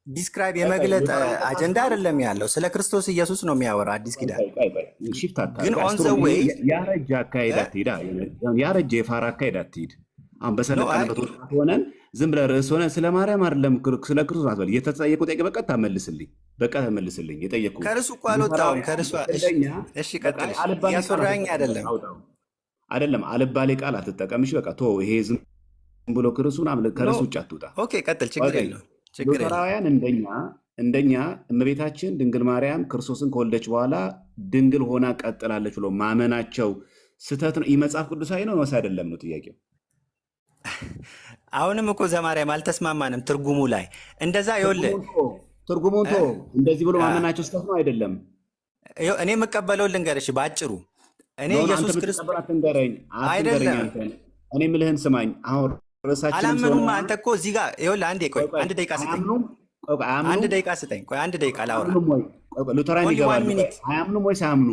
ዲስክራይብ የመግለጥ አጀንዳ አይደለም ያለው፣ ስለ ክርስቶስ ኢየሱስ ነው የሚያወራ አዲስ ኪዳን። ግን ኦን ዘ ዌይ ያረጀ አካሄድ አትሂድ፣ ያረጀ የፋራ አካሄድ አትሂድ። አሁን በሰለጠነበት ወጣት ሆነን ዝም ብለህ ርዕስ ሆነ ስለ ማርያም አይደለም ስለ ክርስቶስ አትበል። የተጠየቁት ጥያቄ በቀጥታ መልስልኝ፣ በቀጥታ መልስልኝ። የጠየቁት ከርሱ እኮ አልወጣሁም። ከርሱ እሺ፣ ቀጥል። እያስወራኝ አይደለም አይደለም፣ አልባሌ ቃል አትጠቀምሽ። በቃ ቶ ይሄ ዝም ብሎ ክርስቶስን ከርዕሱ ውጭ አትውጣ። ኦኬ፣ ቀጥል። ችግር የለውም። ሉተራውያን እንደኛ እመቤታችን ድንግል ማርያም ክርስቶስን ከወለደች በኋላ ድንግል ሆና ቀጥላለች ብሎ ማመናቸው ስህተት ነው። ይህ መጽሐፍ ቅዱሳዊ ነው ወይስ አይደለም ነው ጥያቄው። አሁንም እኮ ዘማርያም አልተስማማንም ትርጉሙ ላይ እንደዛ። ይኸውልህ ትርጉሙን ቶ እንደዚህ ብሎ ማመናቸው ስህተት ነው አይደለም። እኔ የምቀበለው ልንገርሽ ባጭሩ። እኔ ኢየሱስ ክርስቶስ አይደለም። እኔ የምልህን ስማኝ። አሁን ርዕሳችን አላመኑማ። አንተ እኮ እዚህ ጋር ይኸውልህ፣ አንዴ ቆይ፣ አንድ ደቂቃ ስጠኝ። አንድ ደቂቃ ስጠኝ። ቆይ አንድ ደቂቃ ላውራ። ሉተራን ይገባሉ። አያምኑም ወይስ አያምኑ?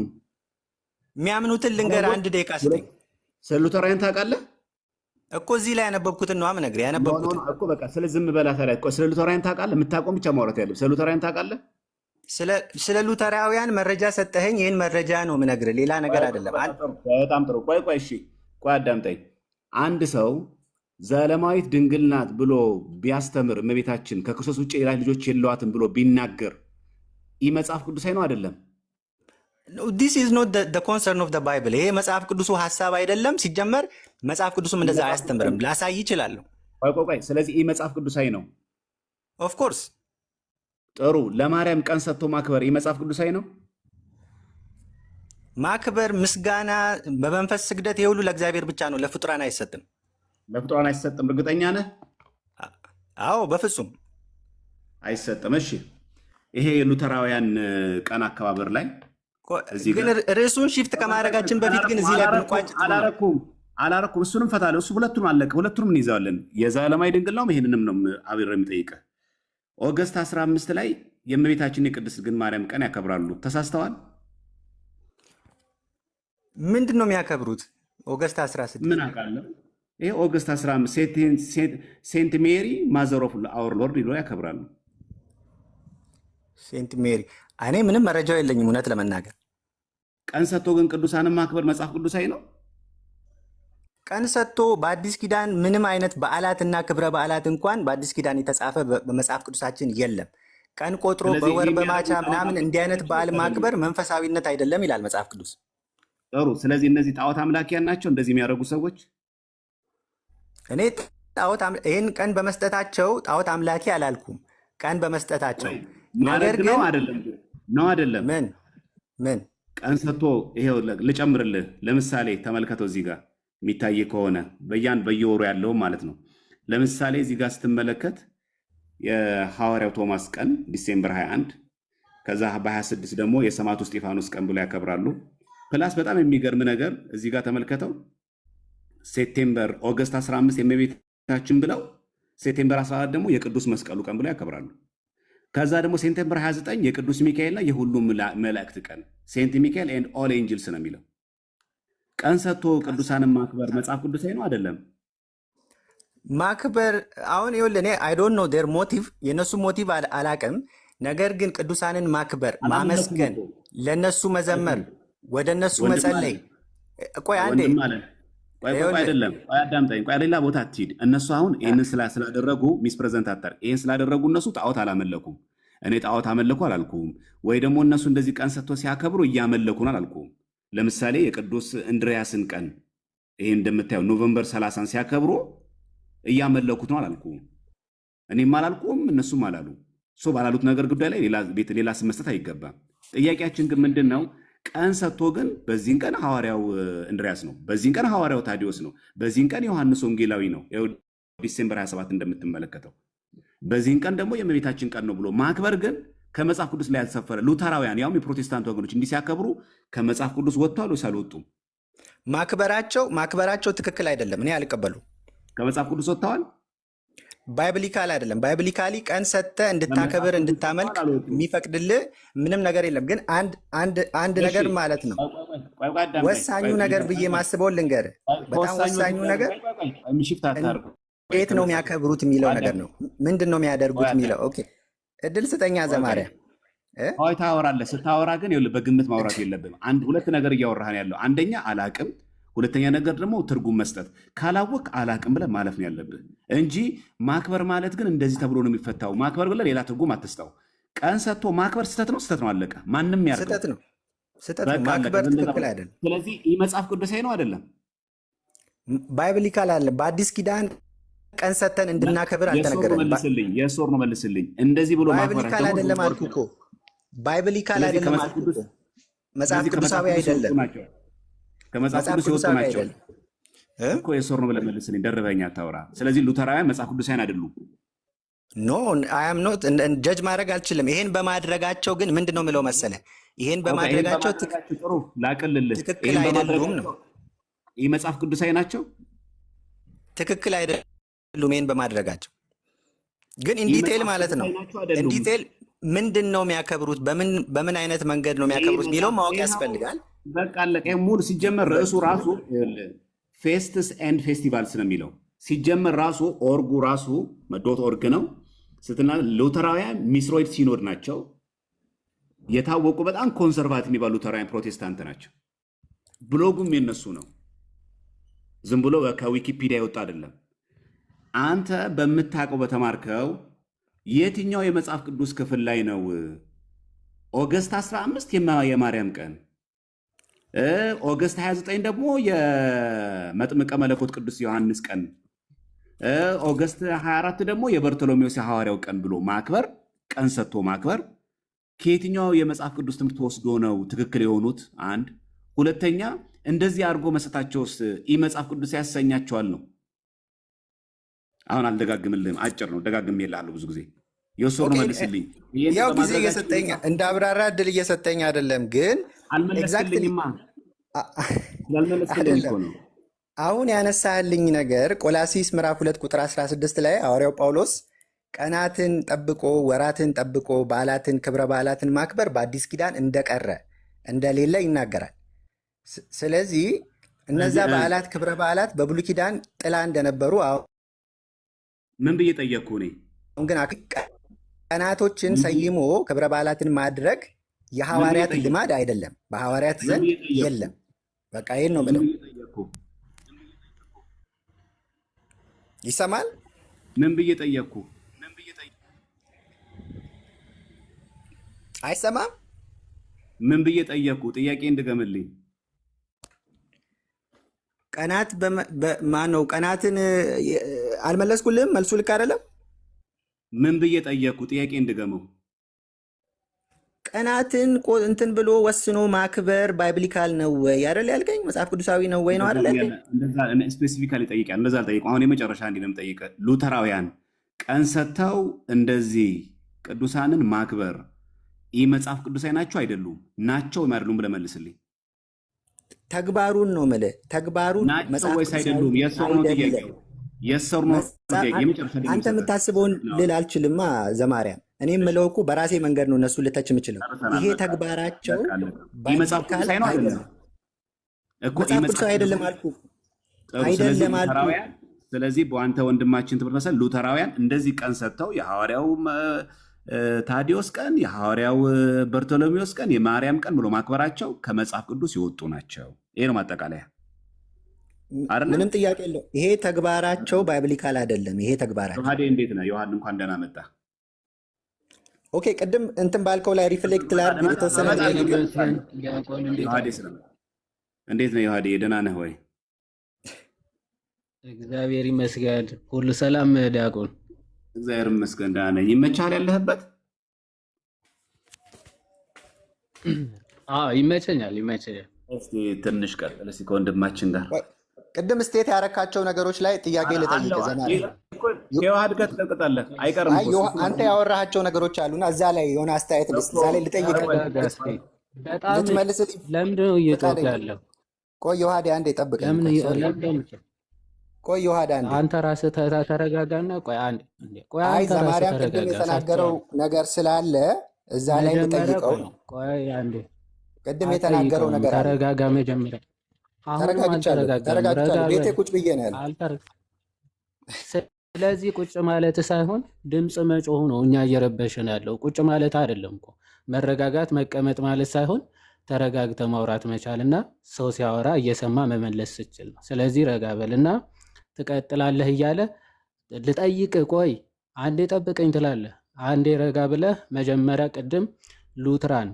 የሚያምኑትን ልንገርህ። አንድ ደቂቃ ስጠኝ። ስለ ሉተራን ታውቃለህ እኮ እዚህ ላይ ያነበብኩትን ነው የምነግርህ። ያነበብኩትን እኮ በቃ ስለ ዝም በላት ላይ ስለ ሉተራን ታውቃለህ? የምታውቀው ብቻ ማውራት ያለው ስለ ሉተራን ታውቃለህ? ስለ ሉተራውያን መረጃ ሰጠኸኝ። ይህን መረጃ ነው የምነግርህ፣ ሌላ ነገር አይደለም። በጣም ጥሩ። ቆይ እሺ፣ ቆይ አዳምጠኝ። አንድ ሰው ዘላለማዊት ድንግል ናት ብሎ ቢያስተምር እመቤታችን ከክርስቶስ ውጭ ሌላ ልጆች የለዋትም ብሎ ቢናገር ይህ መጽሐፍ ቅዱሳዊ ነው አይደለም? ዲስ ኢዝ ኖት ዘ ኮንሰርን ኦፍ ዘ ባይብል። ይሄ መጽሐፍ ቅዱሱ ሀሳብ አይደለም። ሲጀመር መጽሐፍ ቅዱስም እንደዛ አያስተምርም። ላሳይ ይችላለሁ። ቆይ። ስለዚህ ይህ መጽሐፍ ቅዱሳዊ ነው። ኦፍ ኮርስ። ጥሩ። ለማርያም ቀን ሰጥቶ ማክበር ይህ መጽሐፍ ቅዱሳዊ ነው? ማክበር፣ ምስጋና፣ በመንፈስ ስግደት፣ ይሄ ሁሉ ለእግዚአብሔር ብቻ ነው፣ ለፍጡራን አይሰጥም። ለፍጡራን አይሰጥም? እርግጠኛ ነህ? አዎ፣ በፍጹም አይሰጥም። እሺ፣ ይሄ የሉተራውያን ቀን አከባበር ላይ ግን ርዕሱን ሺፍት ከማድረጋችን በፊት ግን እዚህ ላይ ብንቋጭ አላረኩም። እሱንም ፈታለሁ። እሱ ሁለቱንም አለቀ። ሁለቱንም እንይዛለን። የዘላለማዊ ድንግል ነው። ይሄንንም ነው አብሬ የምጠይቅህ። ኦገስት 15 ላይ የእመቤታችን የቅድስት ድንግል ማርያም ቀን ያከብራሉ። ተሳስተዋል? ምንድን ነው የሚያከብሩት? ኦገስት 16 ምን አውቃለሁ። ይሄ ኦገስት 15 ሴንት ሜሪ ማዘር ኦፍ አወር ሎርድ ይሎ ያከብራሉ። ሴንት ሜሪ እኔ ምንም መረጃው የለኝም እውነት ለመናገር። ቀን ሰጥቶ ግን ቅዱሳንን ማክበር መጽሐፍ ቅዱሳዊ ነው? ቀን ሰጥቶ በአዲስ ኪዳን ምንም አይነት በዓላትና ክብረ በዓላት እንኳን በአዲስ ኪዳን የተጻፈ በመጽሐፍ ቅዱሳችን የለም። ቀን ቆጥሮ በወር በማቻ ምናምን እንዲህ አይነት በዓል ማክበር መንፈሳዊነት አይደለም ይላል መጽሐፍ ቅዱስ። ጥሩ። ስለዚህ እነዚህ ጣዖት አምላኪያን ናቸው እንደዚህ የሚያደርጉ ሰዎች። እኔ ይህን ቀን በመስጠታቸው ጣዖት አምላኪ አላልኩም። ቀን በመስጠታቸው ነገር ግን ነው አይደለም። ምን ቀን ሰጥቶ ይሄው ልጨምርልህ። ለምሳሌ ተመልከተው እዚህ ጋር የሚታይ ከሆነ በየወሩ ያለው ማለት ነው። ለምሳሌ እዚህ ጋር ስትመለከት የሐዋርያው ቶማስ ቀን ዲሴምበር 21፣ ከዛ በ26 ደግሞ የሰማዕቱ እስጢፋኖስ ቀን ብሎ ያከብራሉ። ፕላስ በጣም የሚገርም ነገር እዚህ ጋር ተመልከተው ኦገስት 15 የእመቤታችን ብለው ሴፕቴምበር 14 ደግሞ የቅዱስ መስቀሉ ቀን ብለው ያከብራሉ። ከዛ ደግሞ ሴፕቴምበር 29 የቅዱስ ሚካኤልና የሁሉም መላእክት ቀን ሴንት ሚካኤል ኤንድ ኦል ኤንጅልስ ነው የሚለው። ቀን ሰጥቶ ቅዱሳንን ማክበር መጽሐፍ ቅዱሳዊ ነው አይደለም? ማክበር አሁን ይኸውልህ እኔ አይ ዶንት ኖ ዴር ሞቲቭ፣ የእነሱ ሞቲቭ አላቅም። ነገር ግን ቅዱሳንን ማክበር፣ ማመስገን፣ ለእነሱ መዘመር፣ ወደ እነሱ መጸለይ። ቆይ አንዴ አይደለም፣ ቆይ አዳምጠኝ። ቆይ ሌላ ቦታ አትሂድ። እነሱ አሁን ይህንን ስላደረጉ ሚስፕሬዘንት አታር። ይህን ስላደረጉ እነሱ ጣዖት አላመለኩም። እኔ ጣዖት አመለኩ አላልኩም። ወይ ደግሞ እነሱ እንደዚህ ቀን ሰጥቶ ሲያከብሩ እያመለኩን አላልኩም። ለምሳሌ የቅዱስ እንድሪያስን ቀን ይሄ እንደምታየው ኖቨምበር 30 ሲያከብሩ እያመለኩት ነው አላልኩም። እኔም አላልኩም፣ እነሱም አላሉ። ባላሉት ነገር ጉዳይ ላይ ሌላ ስም መስጠት አይገባም። ጥያቄያችን ግን ምንድን ነው? ቀን ሰጥቶ ግን በዚህን ቀን ሐዋርያው እንድሪያስ ነው፣ በዚህን ቀን ሐዋርያው ታዲዮስ ነው፣ በዚህን ቀን ዮሐንስ ወንጌላዊ ነው። ዲሴምበር 27 እንደምትመለከተው በዚህን ቀን ደግሞ የእመቤታችን ቀን ነው ብሎ ማክበር ግን ከመጽሐፍ ቅዱስ ላይ ያልተሰፈረ። ሉተራውያን ያውም የፕሮቴስታንት ወገኖች እንዲህ ሲያከብሩ ከመጽሐፍ ቅዱስ ወጥተዋል ወይስ አልወጡም? ማክበራቸው ትክክል አይደለም። እኔ አልቀበሉ። ከመጽሐፍ ቅዱስ ወጥተዋል። ባይብሊካል አይደለም። ባይብሊካሊ ቀን ሰጥተህ እንድታከብር እንድታመልክ የሚፈቅድልህ ምንም ነገር የለም። ግን አንድ ነገር ማለት ነው ወሳኙ ነገር ብዬ ማስበውን ልንገርህ። በጣም ወሳኙ ነገር እንዴት ነው የሚያከብሩት የሚለው ነገር ነው። ምንድን ነው የሚያደርጉት የሚለው። ኦኬ እድል ስጠኛ ዘማሪያ። ታወራለህ። ስታወራ ግን በግምት ማውራት የለብንም። ሁለት ነገር እያወራህን ያለው አንደኛ አላቅም፣ ሁለተኛ ነገር ደግሞ ትርጉም መስጠት። ካላወቅ አላቅም ብለህ ማለፍ ነው ያለብህ እንጂ ማክበር ማለት ግን እንደዚህ ተብሎ ነው የሚፈታው። ማክበር ብለህ ሌላ ትርጉም አትስጠው። ቀን ሰጥቶ ማክበር ስህተት ነው፣ ስህተት ነው፣ አለቀ። ማንም ያርገው ስህተት ነው፣ ስህተት ነው። ማክበር ትክክል አይደለም። ስለዚህ ይህ መጽሐፍ ቅዱሳዊ ነው አይደለም? ባይብሊካል አለ። በአዲስ ኪዳን ቀን ሰጥተን እንድናከብር አልተነገረንም። የሶር ነው መልስልኝ። እንደዚህ ብሎ ማክበር ባይብሊካል አይደለም አልኩ እኮ። ባይብሊካል አይደለም አልኩ እኮ። መጽሐፍ ቅዱሳዊ አይደለም። ከመጽሐፍ ቅዱስ የወጡ ናቸው እኮ። የሶር ነው ብለህ መልስልኝ። ደርበኛ አታውራ። ስለዚህ ሉተራውያን መጽሐፍ ቅዱሳውያን አይደሉም። ኖ አይ አም ኖት ጀጅ ማድረግ አልችልም። ይሄን በማድረጋቸው ግን ምንድን ነው የምለው መሰለህ፣ ይሄን በማድረጋቸው ጥሩ ላቅልልህ፣ ትክክል አይደሉም ነው። ይህ መጽሐፍ ቅዱሳዊ ናቸው፣ ትክክል አይደሉም። ይሄን በማድረጋቸው ግን ኢንዲቴል ማለት ነው። ኢንዲቴል ምንድን ነው የሚያከብሩት፣ በምን አይነት መንገድ ነው የሚያከብሩት የሚለው ማወቅ ያስፈልጋል። በቃ አለቀ። ሙሉ ሲጀመር ርዕሱ ራሱ ፌስትስ ኤንድ ፌስቲቫልስ ነው የሚለው። ሲጀመር ራሱ ኦርጉ ራሱ ዶት ኦርግ ነው ስትና ሉተራውያን ሚስሮይድ ሲኖድ ናቸው። የታወቁ በጣም ኮንሰርቫቲቭ የሚባሉ ሉተራውያን ፕሮቴስታንት ናቸው። ብሎጉም የነሱ ነው። ዝም ብሎ ከዊኪፒዲያ የወጣ አይደለም። አንተ በምታውቀው በተማርከው የትኛው የመጽሐፍ ቅዱስ ክፍል ላይ ነው ኦገስት 15 የማርያም ቀን፣ ኦገስት 29 ደግሞ የመጥምቀ መለኮት ቅዱስ ዮሐንስ ቀን፣ ኦገስት 24 ደግሞ የበርቶሎሜዎስ የሐዋርያው ቀን ብሎ ማክበር፣ ቀን ሰጥቶ ማክበር ከየትኛው የመጽሐፍ ቅዱስ ትምህርት ወስዶ ነው ትክክል የሆኑት? አንድ ሁለተኛ፣ እንደዚህ አድርጎ መሰታቸውስ ኢ መጽሐፍ ቅዱስ ያሰኛቸዋል ነው። አሁን አልደጋግምልህም፣ አጭር ነው። ደጋግም የላለሁ ብዙ ጊዜ የወሰኑ መልስልኝ። ያው ጊዜ እየሰጠኝ እንደ አብራራ እድል እየሰጠኝ አይደለም፣ ግን አልመለስልኝማ ስላልመለስልኝ እኮ ነው። አሁን ያነሳልኝ ነገር ቆላሲስ ምዕራፍ 2 ቁጥር 16 ላይ ሐዋርያው ጳውሎስ ቀናትን ጠብቆ ወራትን ጠብቆ በዓላትን ክብረ በዓላትን ማክበር በአዲስ ኪዳን እንደቀረ እንደሌለ ይናገራል። ስለዚህ እነዛ በዓላት ክብረ በዓላት በብሉይ ኪዳን ጥላ እንደነበሩ ምን ብዬ ጠየቅኩ እኔ? አሁን ግን ቀናቶችን ሰይሞ ክብረ በዓላትን ማድረግ የሐዋርያት ልማድ አይደለም፣ በሐዋርያት ዘንድ የለም። በቃ ይሄን ነው የምለው። ይሰማል? ምን ብዬ ጠየቅኩ? አይሰማም? ምን ብዬ ጠየቅኩ? ጥያቄ እንድገምልኝ። ቀናት ማን ነው? ቀናትን አልመለስኩልህም። መልሱ ልክ አይደለም። ምን ብዬ ጠየቅኩ? ጥያቄ እንድገመው። ቀናትን እንትን ብሎ ወስኖ ማክበር ባይብሊካል ነው ወይ አይደል ያልከኝ? መጽሐፍ ቅዱሳዊ ነው ወይ ነው አይደል ያልከኝ? እንደዛ ስፔሲፊካሊ ጠይቀህ እንደዛ አልጠይቀው። አሁን የመጨረሻ እንዲህ ነው የምጠይቀህ። ሉተራውያን ቀን ሰጥተው እንደዚህ ቅዱሳንን ማክበር ይህ መጽሐፍ ቅዱሳዊ ናቸው አይደሉም? ናቸው አይደሉም ብለህ መልስልኝ። ተግባሩን ነው የምልህ። ተግባሩን ናቸው ወይስ አይደሉም? የሰው ነው ጥያቄው። የሰው ነው ጥያቄ። አንተ የምታስበውን ልል አልችልማ ዘማርያም። እኔ የምለው እኮ በራሴ መንገድ ነው እነሱ ልተች የምችለው። ይሄ ተግባራቸው መጽሐፍ ቅዱሳዊ ነው አይደለም እኮ። መጽሐፍ ቅዱሳዊ አይደለም አልኩ አይደለም አልኩ። ስለዚህ በአንተ ወንድማችን ትምህርት መሰል ሉተራውያን እንደዚህ ቀን ሰጥተው የሐዋርያው ታዲዮስ ቀን፣ የሐዋርያው በርቶሎሜዎስ ቀን፣ የማርያም ቀን ብሎ ማክበራቸው ከመጽሐፍ ቅዱስ የወጡ ናቸው። ይሄ ነው ማጠቃለያ። ምንም ጥያቄ የለው። ይሄ ተግባራቸው ባይብሊካል አይደለም። ይሄ ተግባራቸው ዮሐዴ እንዴት ነህ? ዮሐን እንኳን ደህና መጣ። ኦኬ፣ ቅድም እንትን ባልከው ላይ ሪፍሌክት ላድርግ የተወሰነ ዮሐዴ ስለመጣ እንዴት ነህ ዮሐዴ? ደህና ነህ ወይ? እግዚአብሔር ይመስገን፣ ሁሉ ሰላም ዲያቆን። እግዚአብሔር ይመስገን ደህና ነኝ። ይመችሃል ያለህበት? ይመቸኛል። እስኪ ትንሽ ቀጥል እስኪ ከወንድማችን ጋር ቅድም ስቴት ያረካቸው ነገሮች ላይ ጥያቄ ልጠይቅ። ዘማሪ የዋህድ ጋር ትቀጥላለህ አይቀርም። አንተ ያወራሃቸው ነገሮች አሉና እዛ ላይ የሆነ አስተያየት እዛ ላይ ልጠይቅ። ልትመልስልኝ ለምንድን ነው እየጮህ ያለው? ቆይ ዮሐዴ አንዴ ጠብቅ። ቆይ ዮሐዴ አንዴ አንተ ራስህ ተረጋጋና ቆይ አንዴ። አይ ዘማሪያም ቅድም የተናገረው ነገር ስላለ እዛ ላይ ልጠይቀው ነው። ቆይ አንዴ ቅድም የተናገረው ነገር ተረጋጋ መጀመሪያ። ተረጋግቻለሁ። ቤቴ ቁጭ ብዬ ነው ያለው። ስለዚህ ቁጭ ማለት ሳይሆን ድምፅ መጮህ ነው እኛ እየረበሽን ያለው። ቁጭ ማለት አይደለም እኮ መረጋጋት መቀመጥ ማለት ሳይሆን ተረጋግተ ማውራት መቻልና ሰው ሲያወራ እየሰማ መመለስ ስችል ነው። ስለዚህ ረጋ በልና ትቀጥላለህ እያለ ልጠይቅ ቆይ አንዴ ጠብቀኝ ትላለህ። አንዴ ረጋ ብለህ መጀመሪያ ቅድም ሉትራን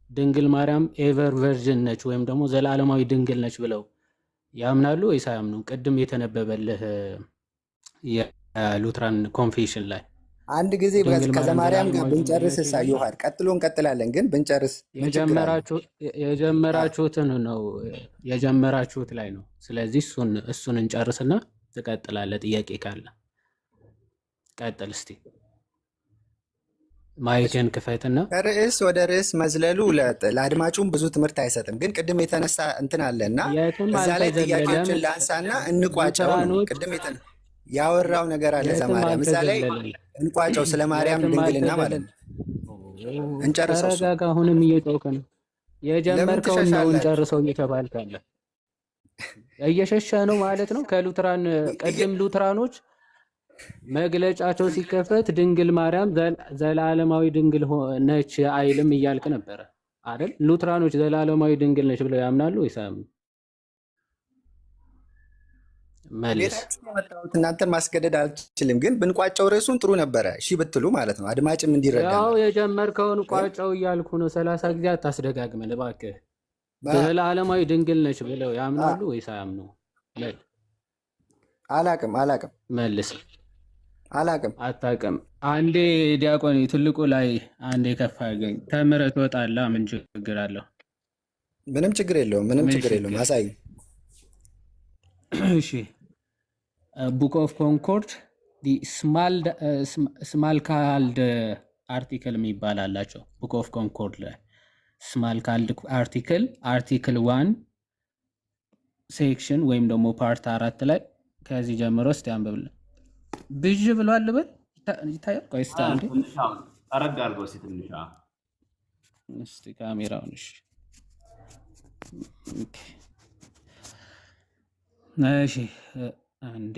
ድንግል ማርያም ኤቨር ቨርጅን ነች ወይም ደግሞ ዘላለማዊ ድንግል ነች ብለው ያምናሉ ወይስ አያምኑም? ቅድም የተነበበልህ የሉትራን ኮንፌሽን ላይ አንድ ጊዜ ከዘማርያም ጋር ብንጨርስ ዮሐድ ቀጥሎ እንቀጥላለን። ግን ብንጨርስ የጀመራችሁትን ነው የጀመራችሁት ላይ ነው። ስለዚህ እሱን እንጨርስና ትቀጥላለህ። ጥያቄ ካለ ቀጥል እስቲ። ማይክን ክፈትና ከርዕስ ወደ ርዕስ መዝለሉ ለአድማጩም ብዙ ትምህርት አይሰጥም። ግን ቅድም የተነሳ እንትን አለና እዛ ላይ ጥያቄዎችን ላንሳና እንቋጨው። ቅድም ያወራው ነገር አለ ዘማርያም፣ እዛ ላይ እንቋጨው፣ ስለ ማርያም ድንግልና ማለት ነው። እንጨርሰው። ተረጋጋ። አሁንም እየጮክ ነው። የጀመርከውን ነው እንጨርሰው እየተባልክ አለ። እየሸሸ ነው ማለት ነው ከሉትራን። ቅድም ሉትራኖች መግለጫቸው ሲከፈት ድንግል ማርያም ዘላለማዊ ድንግል ነች አይልም እያልክ ነበረ አይደል? ሉትራኖች ዘላለማዊ ድንግል ነች ብለው ያምናሉ ወይስ አያምኑ? መልስ። እናንተን ማስገደድ አልችልም፣ ግን ብንቋጨው ርዕሱን ጥሩ ነበረ። እሺ ብትሉ ማለት ነው አድማጭም እንዲረዳ። ያው የጀመርከውን ቋጨው እያልኩ ነው። 30 ጊዜ አታስደጋግመን እባክህ። ዘላለማዊ ድንግል ነች ብለው ያምናሉ ወይስ አያምኑ? አላቅም መልስ። አላቅም አታቅም። አንዴ ዲያቆን ትልቁ ላይ አንዴ ከፍ አድርገኝ። ተምረህ ትወጣለህ። ምን ችግር አለው? ምንም ችግር የለውም። አሳይ። እሺ ቡክ ኦፍ ኮንኮርድ ስማል ካልድ አርቲክል የሚባል አላቸው። ቡክ ኦፍ ኮንኮርድ ላይ ስማል ካልድ አርቲክል 1 ሴክሽን ወይም ደግሞ ፓርት 4 ላይ ከዚህ ጀምሮ እስቲ አንብብልን። ብዥ ብሏል ልበል ይታያል። ቆይ እስቲ አንዴ አረጋ አድርገው እስቲ ትንሽ እስቲ ካሜራውን። እሺ እሺ አንዴ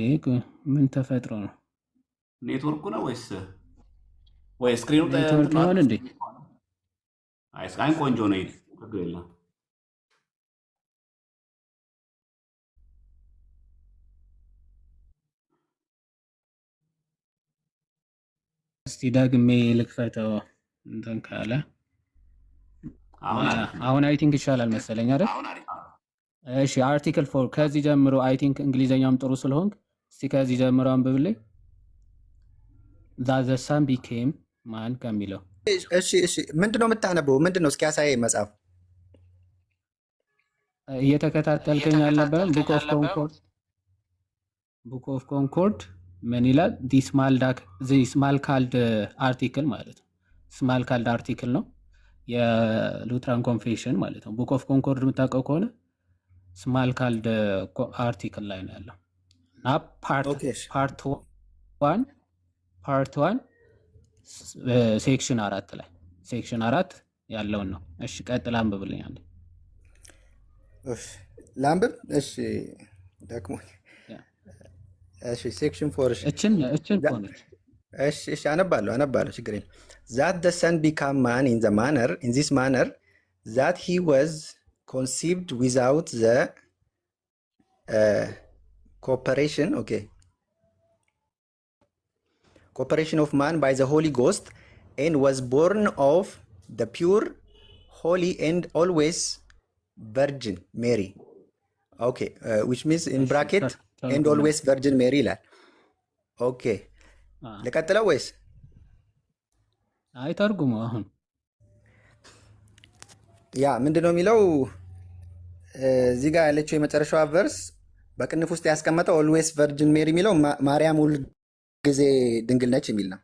ምን ተፈጥሮ ነው? ኔትወርኩ ነው ወይ ስክሪኑ ኔትወርክ ይሆን እንዴ? አይ ቆንጆ ነው። ችግር የለም። እስቲ ደግሜ ልክፈተው። እንትን ካለ አሁን አይ ቲንክ ይሻላል መሰለኝ አይደል? እሺ አርቲክል 4 ከዚህ ጀምሮ አይ ቲንክ እንግሊዘኛም ጥሩ ስለሆንክ እስቲ ከዚህ ጀምሮ አንብብልኝ። that the son became man ከሚለው። እሺ ምንድነው የምታነበው? ምንድነው? እስኪ ያሳይ መጽሐፍ። እየተከታተልከኝ አልነበረም? ቡክ ኦፍ ኮንኮርድ ምን ይላል? ስማል ካልድ አርቲክል ማለት ነው። ስማል ካልድ አርቲክል ነው የሉትራን ኮንፌሽን ማለት ነው። ቡክ ኦፍ ኮንኮርድ የምታውቀው ከሆነ ስማል ካልድ አርቲክል ላይ ነው ያለው እና ፓርት 1 ሴክሽን 4 ላይ ሴክሽን 4 ያለውን ነው። እሺ ቀጥል አንብብልኝ አንዴ። ላንብብ? እሺ ደግሞ እሺ ሴክሽን 4 እችን ሆነች። እሺ አነባለሁ ችግር የለም። that the son became man in this manner that he was conceived without the cooperation of man by the Holy Ghost and was born of the pure, holy and always Virgin Mary. Okay, which means in bracket and always Virgin Mary ይላል። ኦኬ ልቀጥለው ወይስ? አይ ተርጉሙ። አሁን ያ ምንድነው የሚለው? እዚህ ጋር ያለችው የመጨረሻዋ ቨርስ በቅንፍ ውስጥ ያስቀመጠው ኦልዌይስ ቨርጅን ሜሪ የሚለው ማርያም ሁል ጊዜ ድንግል ነች የሚል ነው።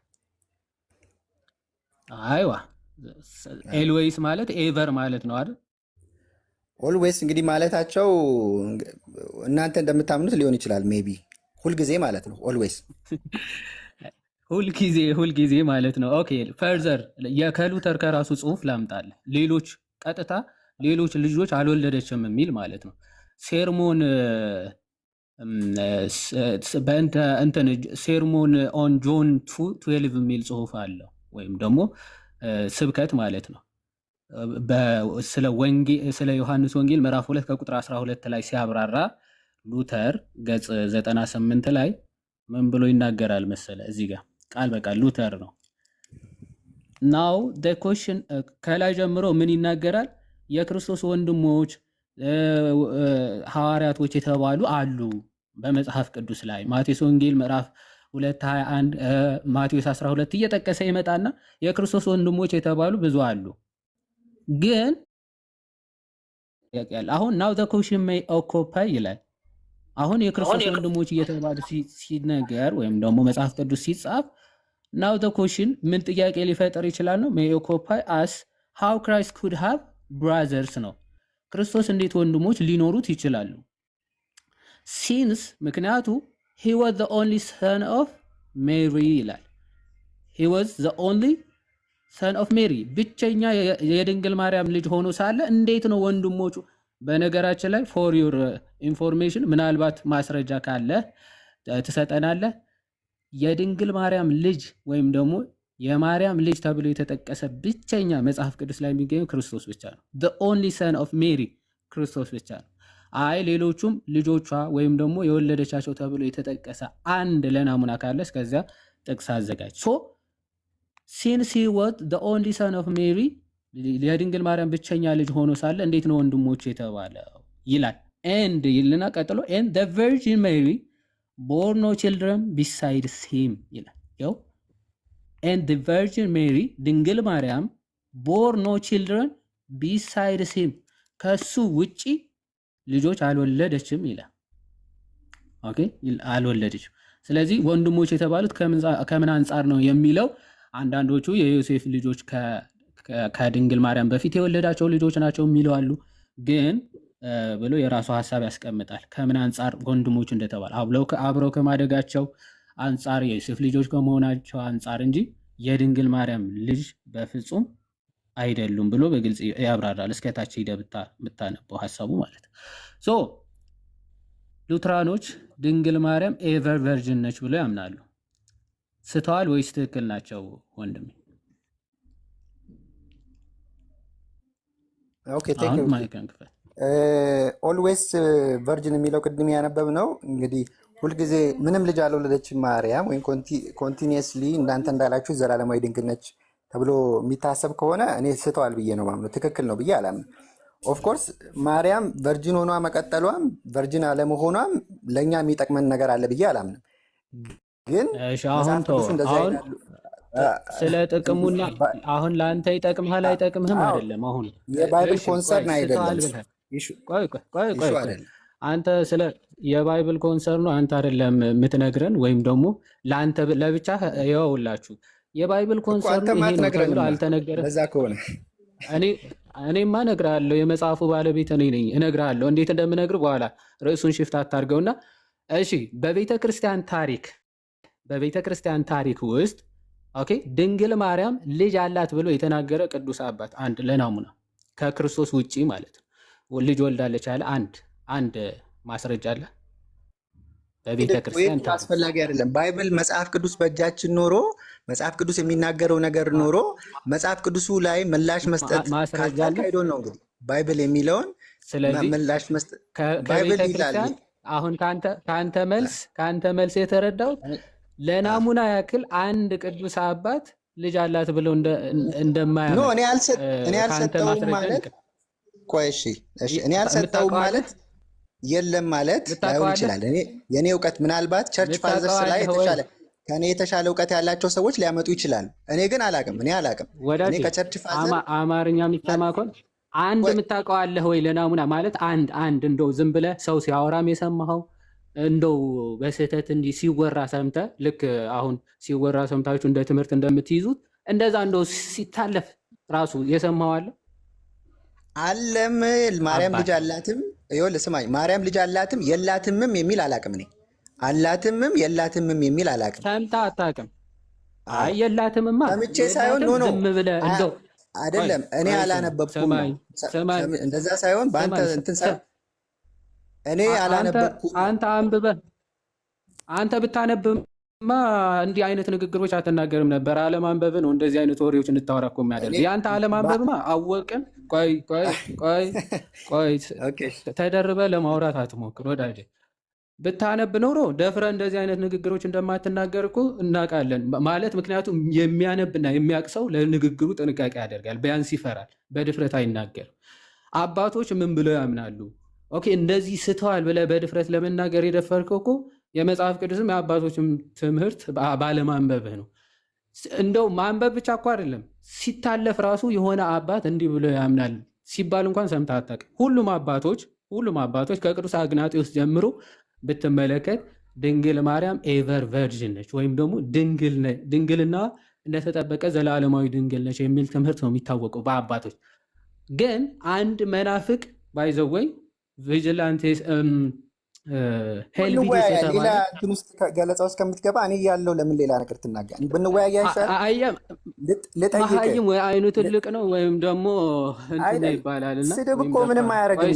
አይዋ ኤልዌይስ ማለት ኤቨር ማለት ነው አይደል? ኦልዌይስ እንግዲህ ማለታቸው እናንተ እንደምታምኑት ሊሆን ይችላል። ሜቢ ሁልጊዜ ማለት ነው። ኦልዌይስ ሁልጊዜ ማለት ነው። ኦኬ ፈርዘር ከሉተር ከራሱ ጽሁፍ ላምጣል። ሌሎች ልጆች አልወለደችም የሚል ማለት ነው። ሴርሞን ሴርሞን ኦን ጆን 12 የሚል ጽሁፍ አለው ወይም ደግሞ ስብከት ማለት ነው። ስለ ዮሐንስ ወንጌል ምዕራፍ 2 ከቁጥር 12 ላይ ሲያብራራ ሉተር ገጽ 98 ላይ ምን ብሎ ይናገራል መሰለ? እዚህ ጋር ቃል በቃል ሉተር ነው ናው ኮሽን ከላይ ጀምሮ ምን ይናገራል? የክርስቶስ ወንድሞች ሐዋርያቶች የተባሉ አሉ በመጽሐፍ ቅዱስ ላይ ማቴዎስ ወንጌል ምዕራፍ 2:21 ማቴዎስ 12 እየጠቀሰ ይመጣና የክርስቶስ ወንድሞች የተባሉ ብዙ አሉ። ግን አሁን ናው ዘ ኮሽን ሜይ ኦኮፓይ ይላል። አሁን የክርስቶስ ወንድሞች እየተባሉ ሲነገር ወይም ደግሞ መጽሐፍ ቅዱስ ሲጻፍ ናው ዘ ኮሽን ምን ጥያቄ ሊፈጠር ይችላል ነው ሜይ ኦኮፓይ አስ ሃው ክራይስት ኩድ ሃቭ ብራዘርስ ነው። ክርስቶስ እንዴት ወንድሞች ሊኖሩት ይችላሉ? ሲንስ ምክንያቱ he was the only son of Mary ይላል። he was the only son of Mary ብቸኛ የድንግል ማርያም ልጅ ሆኖ ሳለ እንዴት ነው ወንድሞቹ? በነገራችን ላይ for your information ምናልባት ማስረጃ ካለ ትሰጠናለህ። የድንግል ማርያም ልጅ ወይም ደግሞ የማርያም ልጅ ተብሎ የተጠቀሰ ብቸኛ መጽሐፍ ቅዱስ ላይ የሚገኘው ክርስቶስ ብቻ ነው። the only son of Mary ክርስቶስ ብቻ ነው። አይ ሌሎቹም ልጆቿ ወይም ደግሞ የወለደቻቸው ተብሎ የተጠቀሰ አንድ ለናሙና ካለ እስከዚያ ጥቅስ አዘጋጅ። ሶ ሲንስ he was the only son of Mary የድንግል ማርያም ብቸኛ ልጅ ሆኖ ሳለ እንዴት ነው ወንድሞቹ የተባለው ይላል። and ይልና ቀጥሎ and the virgin Mary bore no children besides him ይላል። ያው and the virgin Mary ድንግል ማርያም bore no children besides him ከሱ ውጪ ልጆች አልወለደችም ይላል። ኦኬ አልወለደችም። ስለዚህ ወንድሞች የተባሉት ከምን አንጻር ነው የሚለው አንዳንዶቹ የዮሴፍ ልጆች ከድንግል ማርያም በፊት የወለዳቸው ልጆች ናቸው የሚለው አሉ። ግን ብሎ የራሱ ሐሳብ ያስቀምጣል ከምን አንጻር ወንድሞች እንደተባለ አብረው ከማደጋቸው አንጻር የዮሴፍ ልጆች ከመሆናቸው አንጻር እንጂ የድንግል ማርያም ልጅ በፍጹም አይደሉም ብሎ በግልጽ ያብራራል። እስከታች ሄደህ ብታነበው ሐሳቡ ማለት ነው። ሶ ሉትራኖች ድንግል ማርያም ኤቨር ቨርጅን ነች ብሎ ያምናሉ። ስተዋል ወይስ ትክክል ናቸው ወንድሜ? ኦኬ ቴንክ ዩ። ኦልዌይስ ቨርጅን የሚለው ቅድም ያነበብ ነው እንግዲህ ሁልጊዜ ምንም ልጅ አልወለደችም ማርያም ወይም ኮንቲኒየስሊ እንዳንተ እንዳላችሁ ዘላለማዊ ድንግል ነች ተብሎ የሚታሰብ ከሆነ እኔ ስተዋል ብዬ ነው ማምነው። ትክክል ነው ብዬ አላምንም። ኦፍኮርስ ማርያም ቨርጂን ሆኗ መቀጠሏም ቨርጂን አለመሆኗም ለእኛ የሚጠቅመን ነገር አለ ብዬ አላምንም። ግን ስለ ጥቅሙና አሁን ለአንተ ይጠቅምሃል አይጠቅምህም አይደለም። አሁን የባይብል ኮንሰርን አይደለም። ቆይ አንተ ስለ የባይብል ኮንሰርን አንተ አይደለም የምትነግረን ወይም ደግሞ ለአንተ ለብቻ ይኸውላችሁ የባይብል ኮንሰርን ይሄ ነው ተብሎ አልተነገረም። ለዛ ከሆነ እኔማ እነግርሃለሁ፣ የመጽሐፉ ባለቤት እኔ ነኝ። እነግርሃለሁ እንዴት እንደምነግር በኋላ ርዕሱን ሽፍት አታርገውና። እሺ በቤተ ክርስቲያን ታሪክ ውስጥ ኦኬ ድንግል ማርያም ልጅ አላት ብሎ የተናገረ ቅዱስ አባት አንድ ለናሙና ከክርስቶስ ውጪ ማለት ነው ልጅ ወልዳለች አለ አንድ ማስረጃ አለ? በቤተ ክርስቲያን አስፈላጊ አይደለም። ባይብል መጽሐፍ ቅዱስ በእጃችን ኖሮ መጽሐፍ ቅዱስ የሚናገረው ነገር ኖሮ መጽሐፍ ቅዱሱ ላይ ምላሽ መስጠት ካልተካሄዶ ነው እንግዲህ ባይብል የሚለውን ምላሽ መስጠት ባይብል ይላል። አሁን ከአንተ መልስ የተረዳው ለናሙና ያክል አንድ ቅዱስ አባት ልጅ አላት ብለው እንደማያምን ነው። እኔ አልሰጠውም ማለት ቆይ እሺ እኔ አልሰጠውም ማለት የለም ማለት ላይሆን ይችላል። የኔ እውቀት ምናልባት ቸርች ፋዘርስ ላይ የተሻለ ከኔ የተሻለ እውቀት ያላቸው ሰዎች ሊያመጡ ይችላል። እኔ ግን አላቅም። እኔ ከቸርች ፋዘር አማርኛ የሚሰማ ከሆነ አንድ የምታውቀው አለህ ወይ? ለናሙና ማለት አንድ እንደው ዝም ብለህ ሰው ሲያወራም የሰማኸው እንደው በስህተት እንዲህ ሲወራ ሰምተህ ልክ አሁን ሲወራ ሰምታችሁ እንደ ትምህርት እንደምትይዙት እንደዛ እንደው ሲታለፍ ራሱ የሰማኸው አለ? አለም ማርያም ልጅ አላትም። ይኸውልህ ስማኝ፣ ማርያም ልጅ አላትም የላትምም የሚል አላቅም። እኔ አላትምም የላትምም የሚል አላቅም። ሰምተህ አታውቅም? አይ የላትምማ ሰምቼ ሳይሆን ኖ ዝም ብለህ እንደው አይደለም። እኔ አላነበብኩም። እንደዛ ሳይሆን በአንተ እንትን ሳይሆን እኔ አላነበብኩም። አንተ አንብበህ አንተ ብታነብም እንዲህ አይነት ንግግሮች አትናገርም ነበር። አለማንበብ ነው እንደዚህ አይነት ወሬዎች እንድታወራ እኮ የሚያደርግ። የአንተ አለማንበብማ አወቅን። ቆይ ቆይ ቆይ ቆይ፣ ተደርበ ለማውራት አትሞክር ወዳጄ። ብታነብ ኖሮ ደፍረ እንደዚህ አይነት ንግግሮች እንደማትናገር እኮ እናውቃለን። ማለት ምክንያቱም የሚያነብና የሚያውቅ ሰው ለንግግሩ ጥንቃቄ ያደርጋል፣ ቢያንስ ይፈራል፣ በድፍረት አይናገርም። አባቶች ምን ብለው ያምናሉ? ኦኬ እንደዚህ ስተዋል ብለህ በድፍረት ለመናገር የደፈርከው እኮ የመጽሐፍ ቅዱስም የአባቶችም ትምህርት ባለማንበብህ ነው። እንደው ማንበብ ብቻ እኮ አይደለም፣ ሲታለፍ ራሱ የሆነ አባት እንዲህ ብሎ ያምናል ሲባል እንኳን ሰምተህ አታውቅም። ሁሉም አባቶች ከቅዱስ አግናጤዎስ ጀምሮ ብትመለከት ድንግል ማርያም ኤቨር ቨርጅን ነች፣ ወይም ደግሞ ድንግልና እንደተጠበቀ ዘላለማዊ ድንግል ነች የሚል ትምህርት ነው የሚታወቀው በአባቶች። ግን አንድ መናፍቅ ባይዘወይ ቪጅላንቴስ ሄልቪዴስ የተባለ ሌላ እንትን ውስጥ ገለጻ ውስጥ ከምትገባ እኔ ያለው ለምን ሌላ ነገር ትናገር? ብንወያያ ይሻላል። መሀይም ወይ አይኑ ትልቅ ነው ወይም ደግሞ እንትን ይባላል። እና ስድብ እኮ ምንም አያደርግም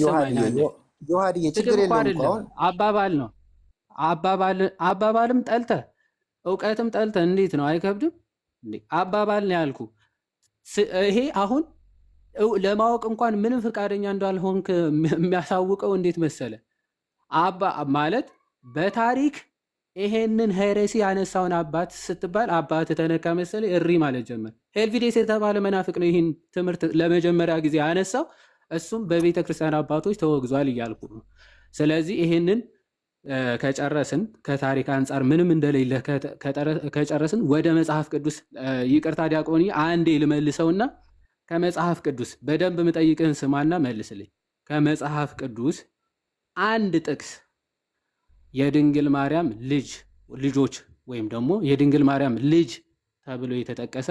ዮሐድዬ፣ ችግር የለውም። አባባል ነው። አባባልም ጠልተ እውቀትም ጠልተ እንዴት ነው? አይከብድም? አባባል ነው ያልኩ። ይሄ አሁን ለማወቅ እንኳን ምንም ፈቃደኛ እንዳልሆንክ የሚያሳውቀው እንዴት መሰለ? አባ ማለት በታሪክ ይሄንን ሄሬሲ ያነሳውን አባት ስትባል አባት ተነካ መሰለ እሪ ማለት ጀመር። ሄልቪዴስ የተባለ መናፍቅ ነው ይህን ትምህርት ለመጀመሪያ ጊዜ ያነሳው። እሱም በቤተ ክርስቲያን አባቶች ተወግዟል እያልኩ ነው። ስለዚህ ይሄንን ከጨረስን ከታሪክ አንጻር ምንም እንደሌለ ከጨረስን ወደ መጽሐፍ ቅዱስ ይቅርታ ዲያቆኒ አንዴ ልመልሰውና ከመጽሐፍ ቅዱስ በደንብ ምጠይቅህን ስማና መልስልኝ። ከመጽሐፍ ቅዱስ አንድ ጥቅስ የድንግል ማርያም ልጆች ወይም ደግሞ የድንግል ማርያም ልጅ ተብሎ የተጠቀሰ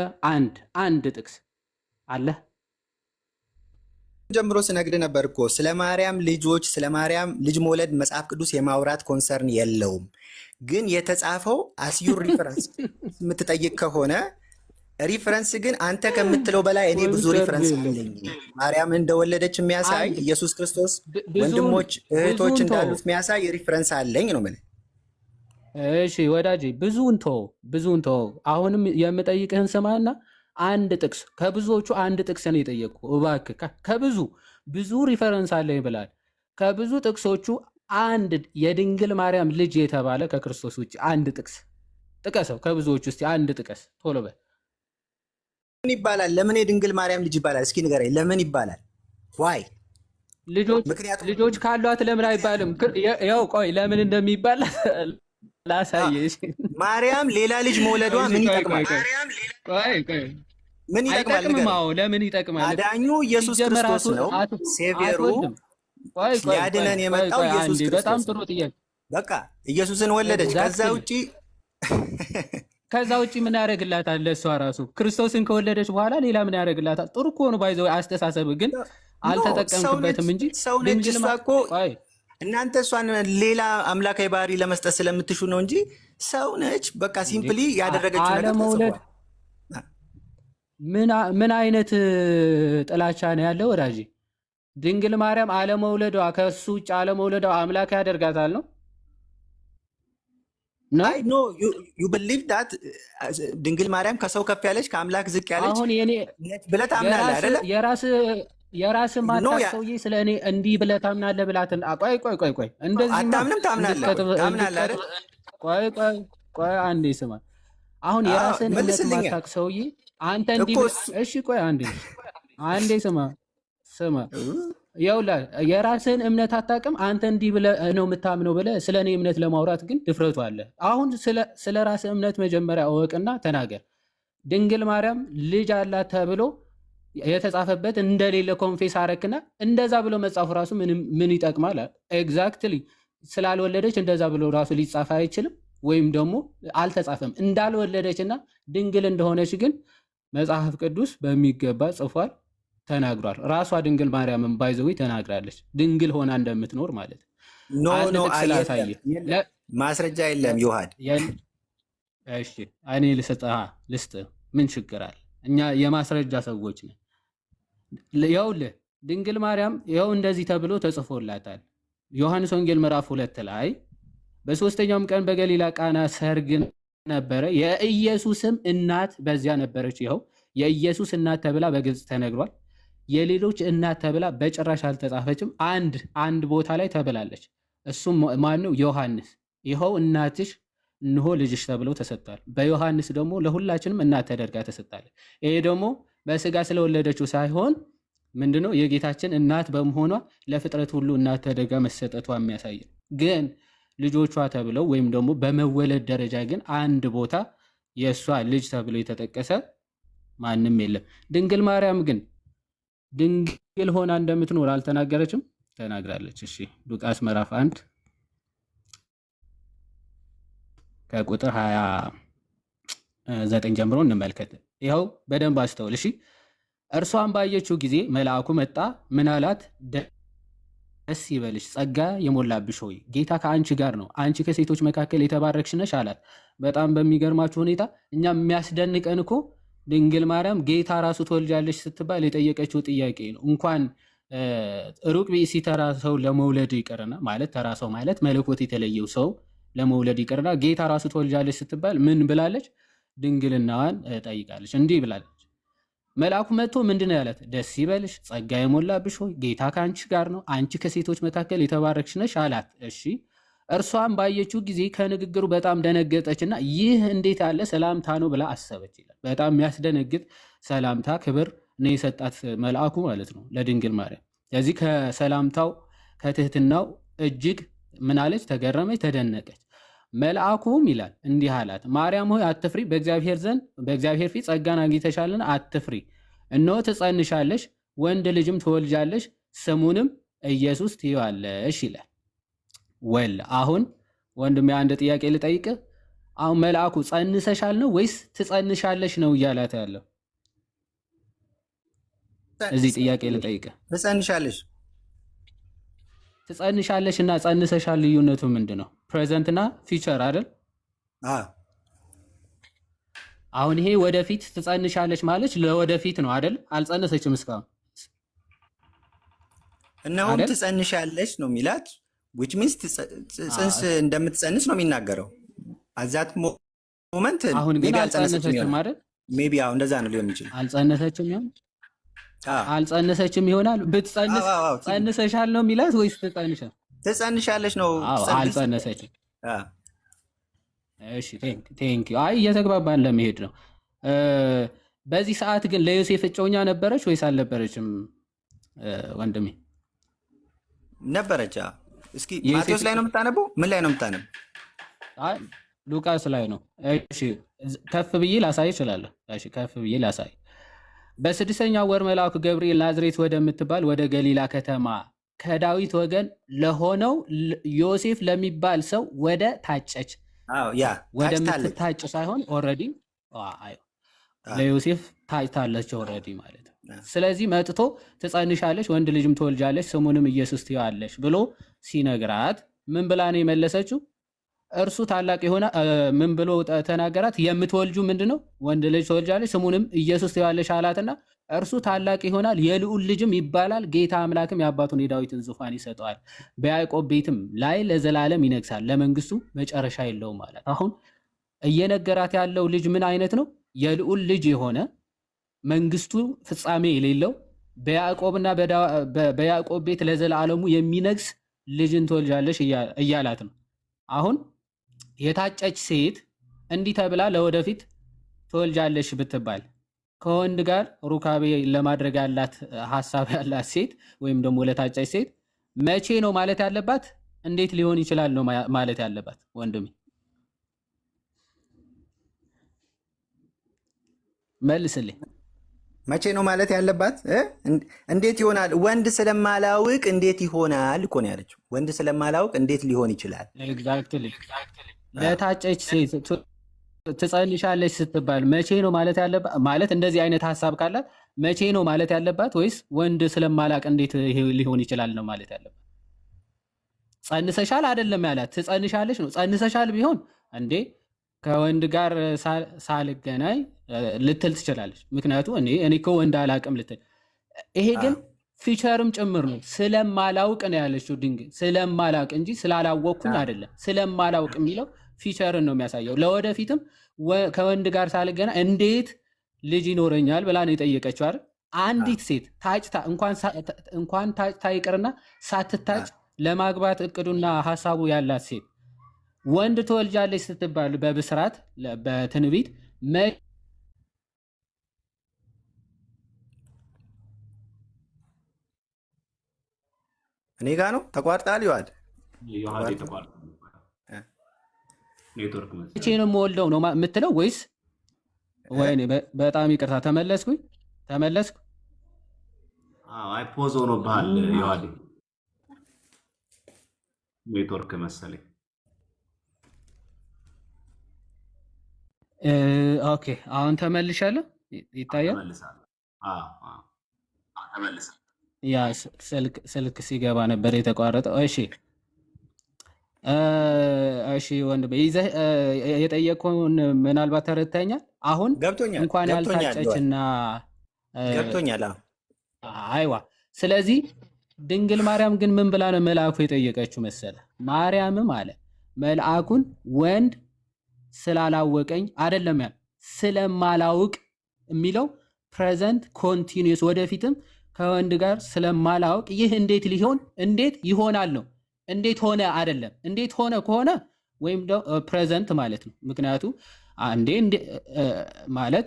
አንድ ጥቅስ አለ? ጀምሮ ስነግድ ነበር እኮ ስለ ማርያም ልጆች፣ ስለ ማርያም ልጅ መውለድ መጽሐፍ ቅዱስ የማውራት ኮንሰርን የለውም። ግን የተጻፈው አስዩር ሪፈረንስ የምትጠይቅ ከሆነ ሪፈረንስ ግን አንተ ከምትለው በላይ እኔ ብዙ ሪፈረንስ አለኝ። ማርያም እንደወለደች የሚያሳይ ኢየሱስ ክርስቶስ ወንድሞች እህቶች እንዳሉት የሚያሳይ ሪፈረንስ አለኝ ነው ማለት። እሺ ወዳጄ ብዙውን ተው። አሁንም የምጠይቅህን ስማና አንድ ጥቅስ ከብዙዎቹ አንድ ጥቅስ ነው የጠየቅኩ። እባክህ ብዙ ሪፈረንስ አለኝ ብላል። ከብዙ ጥቅሶቹ አንድ የድንግል ማርያም ልጅ የተባለ ከክርስቶስ ውጭ አንድ ጥቅስ ጥቀሰው። ከብዙዎቹ እስቲ አንድ ጥቀስ ቶሎ በል። ምን ይባላል? ለምን የድንግል ማርያም ልጅ ይባላል? እስኪ ንገረኝ፣ ለምን ይባላል? ዋይ ልጆች ካሏት ለምን አይባልም? ያው ቆይ ለምን እንደሚባል ላሳየሽ። ማርያም ሌላ ልጅ መውለዷ ምን ይጠቅማል? ምን ይጠቅማል? ለምን ይጠቅማል? አዳኙ ኢየሱስ ክርስቶስ ነው። ሴቪየሩ ሊያድነን የመጣው ኢየሱስ ክርስቶስ። በጣም ጥሩ ጥያቄ። በቃ ኢየሱስን ወለደች። ከዛ ውጭ ምን ያደርግላታል? ለእሷ ራሱ ክርስቶስን ከወለደች በኋላ ሌላ ምን ያደርግላታል? ጥሩ እኮ ነው ባይዘው አስተሳሰብ፣ ግን አልተጠቀምክበትም እንጂ ሰው ነች እሷ እኮ። እናንተ እሷን ሌላ አምላካዊ ባህሪ ለመስጠት ስለምትሹ ነው እንጂ ሰው ነች። በቃ ሲምፕሊ ያደረገችው ነገር ተጽፏል። ምን አይነት ጥላቻ ነው ያለው ወዳጅ? ድንግል ማርያም አለመውለዷ ከሱ ውጭ አለመውለዷ አምላክ ያደርጋታል ነው? ኖ ዩ ቢሊቭ ዳት ድንግል ማርያም ከሰው ከፍ ያለች ከአምላክ ዝቅ ያለች ብለህ ታምናለህ አይደለ? የራስህ ማታውቅ ሰውዬ ስለ እኔ እንዲህ ብለህ ታምናለህ ብላትን። ቆይ እንደዚህ አታምንም? ታምናለህ አይደል? ቆይ አንዴ ስማ። አሁን የራስህን እምነት ማታውቅ ሰውዬ አንተ እንዲህ እሺ፣ ቆይ አንዴ ስማ ይኸውልህ የራስህን እምነት አታውቅም። አንተ እንዲህ ብለህ ነው የምታምነው ብለህ ስለ እኔ እምነት ለማውራት ግን ድፍረቱ አለ። አሁን ስለ ራስህ እምነት መጀመሪያ እወቅና ተናገር። ድንግል ማርያም ልጅ አላት ተብሎ የተጻፈበት እንደሌለ ኮንፌስ አረክና እንደዛ ብሎ መጻፉ ራሱ ምን ይጠቅማል? ኤግዛክትሊ ስላልወለደች እንደዛ ብሎ ራሱ ሊጻፍ አይችልም፣ ወይም ደግሞ አልተጻፈም። እንዳልወለደችና ድንግል እንደሆነች ግን መጽሐፍ ቅዱስ በሚገባ ጽፏል፣ ተናግሯል። ራሷ ድንግል ማርያምን ባይዘዊ ተናግራለች፣ ድንግል ሆና እንደምትኖር ማለት ኖ ማስረጃ የለም ዮሐድ። እሺ እኔ ልስጥ፣ ምን ችግር አለ? እኛ የማስረጃ ሰዎች ነን። ይኸውልህ ድንግል ማርያም ይኸው እንደዚህ ተብሎ ተጽፎላታል። ዮሐንስ ወንጌል ምዕራፍ 2 ላይ በሶስተኛውም ቀን በገሊላ ቃና ሰርግ ነበረ። የኢየሱስም እናት በዚያ ነበረች። ይኸው የኢየሱስ እናት ተብላ በግልጽ ተነግሯል። የሌሎች እናት ተብላ በጭራሽ አልተጻፈችም። አንድ ቦታ ላይ ተብላለች። እሱም ማነው? ዮሐንስ። ይኸው እናትሽ እንሆ ልጅሽ ተብለው ተሰጥቷል። በዮሐንስ ደግሞ ለሁላችንም እናት ተደርጋ ተሰጥታለች። ይሄ ደግሞ በስጋ ስለወለደችው ሳይሆን ምንድነው የጌታችን እናት በመሆኗ ለፍጥረት ሁሉ እናት ተደርጋ መሰጠቷ የሚያሳይ ነው። ግን ልጆቿ ተብለው ወይም ደግሞ በመወለድ ደረጃ ግን አንድ ቦታ የእሷ ልጅ ተብሎ የተጠቀሰ ማንም የለም። ድንግል ማርያም ግን ድንግል ሆና እንደምትኖር አልተናገረችም? ተናግራለች። እሺ ሉቃስ ምዕራፍ 1 ከቁጥር 29 ጀምሮ እንመልከት። ይኸው በደንብ አስተውል። እሺ እርሷን ባየችው ጊዜ መልአኩ መጣ፣ ምን አላት? ደስ ይበልሽ፣ ጸጋ የሞላብሽ ሆይ ጌታ ከአንቺ ጋር ነው፣ አንቺ ከሴቶች መካከል የተባረክሽ ነሽ አላት። በጣም በሚገርማችሁ ሁኔታ እኛ የሚያስደንቀን እኮ ድንግል ማርያም ጌታ ራሱ ትወልጃለሽ ስትባል የጠየቀችው ጥያቄ ነው። እንኳን ሩቅ ብእሲ ተራ ሰው ለመውለድ ይቅርና ማለት ተራ ሰው ማለት መለኮት የተለየው ሰው ለመውለድ ይቅርና ጌታ ራሱ ትወልጃለሽ ስትባል ምን ብላለች? ድንግልናዋን ጠይቃለች። እንዲህ ብላለች። መልአኩ መጥቶ ምንድን ነው ያላት? ደስ ይበልሽ ጸጋ የሞላብሽ ሆይ ጌታ ከአንቺ ጋር ነው፣ አንቺ ከሴቶች መካከል የተባረክሽ ነሽ አላት። እሺ እርሷም ባየችው ጊዜ ከንግግሩ በጣም ደነገጠችና ይህ እንዴት ያለ ሰላምታ ነው ብላ አሰበች ይላል። በጣም የሚያስደነግጥ ሰላምታ ክብር ነው የሰጣት መልአኩ ማለት ነው ለድንግል ማርያም። ስለዚህ ከሰላምታው ከትህትናው እጅግ ምን አለች? ተገረመች፣ ተደነቀች። መልአኩም ይላል እንዲህ አላት፣ ማርያም ሆይ አትፍሪ፣ በእግዚአብሔር ፊት ጸጋን አግኝተሻልና አትፍሪ። እነሆ ትጸንሻለሽ፣ ወንድ ልጅም ትወልጃለሽ፣ ስሙንም ኢየሱስ ትይዋለሽ ይላል። ወል አሁን ወንድሜ አንድ ጥያቄ ልጠይቅ። አሁን መልአኩ ጸንሰሻል ነው ወይስ ትጸንሻለሽ ነው እያላት ያለው? እዚህ ጥያቄ ልጠይቅ። ትጸንሻለሽ እና ጸንሰሻል ልዩነቱ ምንድን ነው? ፕሬዘንት እና ፊቸር አይደል? አሁን ይሄ ወደፊት ትጸንሻለች ማለት ለወደፊት ነው አይደል? አልጸነሰችም እስካሁን። እነሆም ትጸንሻለች ነው የሚላት which means ጽንስ እንደምትጸንስ ነው የሚናገረው። አዛት ሞመንት አሁን ግን አልጸነሰችም አይደል? ሜቢ አሁን እንደዛ ነው ሊሆን ይችላል። አልጸነሰችም ይሆናል። ብትጸንስ ጸንሰሻል ነው የሚላት ወይስ ትጸንሻለች ነው? አልጸነሰችም። እሺ ቴንክ ዩ። አይ እየተግባባን ለመሄድ ነው። በዚህ ሰዓት ግን ለዮሴፍ እጮኛ ነበረች ወይስ አልነበረችም? ወንድሜ ነበረች። እስኪ ማቴዎስ ላይ ነው የምታነበው? ምን ላይ ነው የምታነበው? አይ ሉቃስ ላይ ነው። እሺ ከፍ ብዬ ላሳይ እችላለሁ። እሺ ከፍ ብዬ ላሳይ። በስድስተኛው ወር መልአኩ ገብርኤል ናዝሬት ወደምትባል ወደ ገሊላ ከተማ ከዳዊት ወገን ለሆነው ዮሴፍ ለሚባል ሰው ወደ ታጨች ወደምትታጭ ሳይሆን ኦልሬዲ ለዮሴፍ ታጭታለች ኦልሬዲ ማለት ነው። ስለዚህ መጥቶ ትጸንሻለች፣ ወንድ ልጅም ትወልጃለች፣ ስሙንም ኢየሱስ ትይዋለሽ ብሎ ሲነግራት ምን ብላ ነው የመለሰችው? እርሱ ታላቅ የሆነ ምን ብሎ ተናገራት? የምትወልጁ ምንድነው? ወንድ ልጅ ትወልጃለች፣ ስሙንም ኢየሱስ ትይዋለሽ አላትና እርሱ ታላቅ ይሆናል፣ የልዑል ልጅም ይባላል። ጌታ አምላክም የአባቱን የዳዊትን ዙፋን ይሰጠዋል፣ በያዕቆብ ቤትም ላይ ለዘላለም ይነግሳል፣ ለመንግስቱ መጨረሻ የለውም ማለት። አሁን እየነገራት ያለው ልጅ ምን አይነት ነው? የልዑል ልጅ የሆነ መንግስቱ ፍጻሜ የሌለው በያዕቆብና በያዕቆብ ቤት ለዘላለሙ የሚነግስ ልጅን ትወልጃለሽ እያላት ነው። አሁን የታጨች ሴት እንዲህ ተብላ ለወደፊት ትወልጃለሽ ብትባል ከወንድ ጋር ሩካቤ ለማድረግ ያላት ሐሳብ ያላት ሴት ወይም ደግሞ ለታጨች ሴት መቼ ነው ማለት ያለባት? እንዴት ሊሆን ይችላል ነው ማለት ያለባት? ወንድሜ መልስልኝ። መቼ ነው ማለት ያለባት? እንዴት ይሆናል? ወንድ ስለማላውቅ እንዴት ይሆናል እኮ ነው ያለችው። ወንድ ስለማላውቅ እንዴት ሊሆን ይችላል? ኤግዛክትሊ። ለታጨች ሴት ትጸንሻለች ስትባል መቼ ነው ማለት ያለባት? ማለት እንደዚህ አይነት ሐሳብ ካላት መቼ ነው ማለት ያለባት? ወይስ ወንድ ስለማላውቅ እንዴት ሊሆን ይችላል ነው ማለት ያለባት? ጸንሰሻል አይደለም ያላት፣ ትጸንሻለች ነው። ጸንሰሻል ቢሆን እንዴ ከወንድ ጋር ሳልገናኝ ልትል ትችላለች። ምክንያቱ እኔ እኮ ወንድ አላውቅም ልትል። ይሄ ግን ፊቸርም ጭምር ነው። ስለማላውቅ ነው ያለችው ድንግል። ስለማላውቅ እንጂ ስላላወቅኩኝ አይደለም። ስለማላውቅ የሚለው ፊቸርን ነው የሚያሳየው። ለወደፊትም ከወንድ ጋር ሳልገና እንዴት ልጅ ይኖረኛል ብላ ነው የጠየቀችው አይደል? አንዲት ሴት ታጭታ እንኳን ታጭታ ይቅርና ሳትታጭ ለማግባት እቅዱና ሀሳቡ ያላት ሴት ወንድ ትወልጃለች ስትባል በብስራት በትንቢት እኔ ጋ ነው ተቋርጣል። ይዋል መቼ ነው የምወልደው ነው የምትለው ወይስ? ወይኔ በጣም ይቅርታ ተመለስኩ። አይ ፖዝ ሆኖብሃል ዮሐዴ፣ ኔትወርክ መሰለኝ። ኦኬ አሁን ተመልሻለሁ። ይታያል። ያ ስልክ ሲገባ ነበር የተቋረጠው። እሺ ወንድሜ ይዘህ የጠየቀውን ምናልባት ተረድተኛል። አሁን እንኳን ያልታጨችና ገብቶኛል። አይዋ ስለዚህ ድንግል ማርያም ግን ምን ብላ ነው መልአኩ የጠየቀችው መሰለ? ማርያምም አለ መልአኩን ወንድ ስላላወቀኝ አይደለም ያለ ስለማላውቅ የሚለው ፕሬዘንት ኮንቲኒዩስ ወደፊትም ከወንድ ጋር ስለማላውቅ ይህ እንዴት ይሆናል ነው። እንዴት ሆነ አይደለም። እንዴት ሆነ ከሆነ ወይም ፕሬዘንት ማለት ነው። ምክንያቱ አንዴ ማለት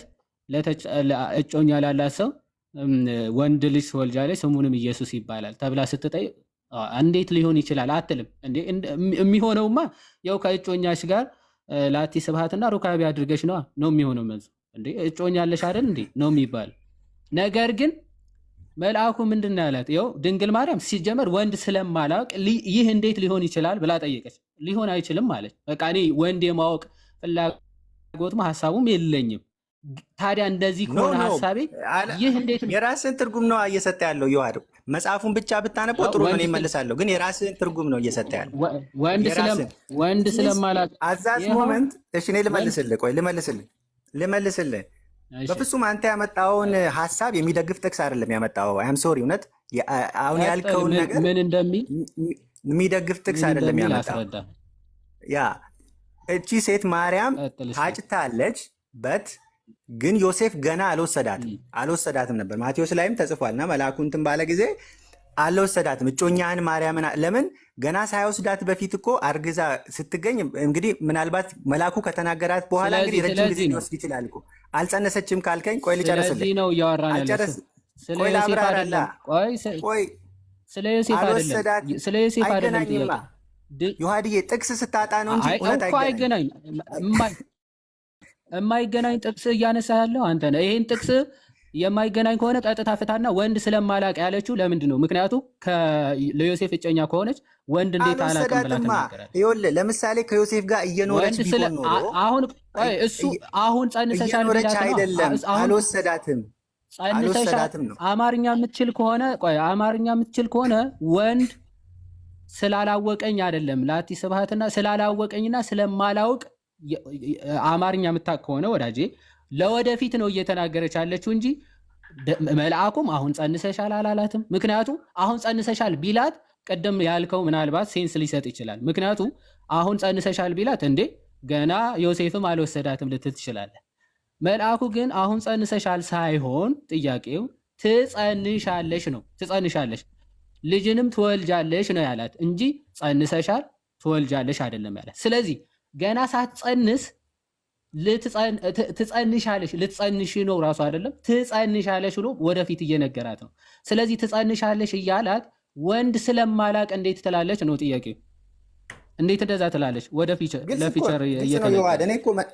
እጮኛ ላላት ሰው ወንድ ልጅ ትወልጃለች ስሙንም ኢየሱስ ይባላል ተብላ ስትጠይቅ እንዴት ሊሆን ይችላል አትልም። የሚሆነውማ ያው ከእጮኛሽ ጋር ላቲ ስብሐትና ሩካቤ አድርገሽ ነው የሚሆነው። መልሱ እንዴ እጮኛለሽ አይደል እንዴ ነው የሚባል። ነገር ግን መልአኩ ምንድን ነው ያላት? ያው ድንግል ማርያም ሲጀመር ወንድ ስለማላውቅ ይህ እንዴት ሊሆን ይችላል ብላ ጠየቀች። ሊሆን አይችልም ማለት በቃ እኔ ወንድ የማወቅ ፍላጎትም ሀሳቡም የለኝም። ታዲያ እንደዚህ ከሆነ ሀሳቤ ይህ እንዴት የራስን ትርጉም ነው እየሰጠ ያለው። ይዋድ መጽሐፉን ብቻ ብታነበው ጥሩ ነው እመልሳለሁ። ግን የራስን ትርጉም ነው እየሰጠ ያለው ወንድ ስለማላውቅ አዛዝ ሞመንት። እሺ እኔ ልመልስልህ። በፍጹም አንተ ያመጣውን ሀሳብ የሚደግፍ ጥቅስ አይደለም ያመጣው። አም ሶሪ እውነት አሁን ያልከውን ነገር ምን እንደሚል የሚደግፍ ጥቅስ አይደለም ያመጣው። ያ እቺ ሴት ማርያም ታጭታለች በት ግን ዮሴፍ ገና አልወሰዳትም ነበር። ማቴዎስ ላይም ተጽፏልና መልአኩ እንትን ባለ ጊዜ አልወሰዳትም። እጮኛህን ማርያምን ለምን ገና ሳይወስዳት በፊት እኮ አርግዛ ስትገኝ እንግዲህ ምናልባት መልአኩ ከተናገራት በኋላ እንግዲህ ረጅም ጊዜ ሊወስድ ይችላል እኮ። አልጸነሰችም ካልከኝ ቆይ ልጨርስልህ። ነው እያወራን ያለው ስለ ዮሴፍ አይደለም። ቆይ ስለ ዮሴፍ አይደለም። ዮሐድዬ ጥቅስ ስታጣ ነው እንጂ እውነት አይገናኝ። የማይገናኝ ጥቅስ እያነሳ ያለው አንተ ነህ። ይሄን ጥቅስ የማይገናኝ ከሆነ ቀጥታ ፍታና ወንድ ስለማላቅ ያለችው ለምንድን ነው? ምክንያቱ ለዮሴፍ እጨኛ ከሆነች ወንድ እንዴት አላቅም ብላ ተናገራለች። ይኸውልህ ለምሳሌ ከዮሴፍ ጋር እየኖረች ቢሆን ኖሮ አሁን ጸንሰሻል ቢላት አይደለም አልወሰዳትም ነው። አማርኛ የምትችል ከሆነ ወንድ ስላላወቀኝ አይደለም ላቲ ስብሐትና ስላላወቀኝና ስለማላውቅ አማርኛ የምታውቅ ከሆነ ወዳጄ ለወደፊት ነው እየተናገረች ያለችው እንጂ መልአኩም አሁን ጸንሰሻል አላላትም። ምክንያቱም አሁን ጸንሰሻል ቢላት ቀደም ያልከው ምናልባት ሴንስ ሊሰጥ ይችላል። ምክንያቱም አሁን ጸንሰሻል ቢላት እንዴ ገና ዮሴፍም አልወሰዳትም ልትል ትችላለህ። መልአኩ ግን አሁን ጸንሰሻል ሳይሆን ጥያቄው ትጸንሻለሽ ነው። ትጸንሻለሽ ልጅንም ትወልጃለሽ ነው ያላት እንጂ ጸንሰሻል ትወልጃለሽ አይደለም ያላት። ስለዚህ ገና ሳትጸንስ ትጸንሻለሽ ልትጸንሽ ነው ራሱ አይደለም ትጸንሻለሽ ብሎ ወደፊት እየነገራት ነው። ስለዚህ ትጸንሻለሽ እያላት ወንድ ስለማላቅ እንዴት ትላለች ነው ጥያቄው። እንዴት እንደዛ ትላለች? ወደ ለፊቸር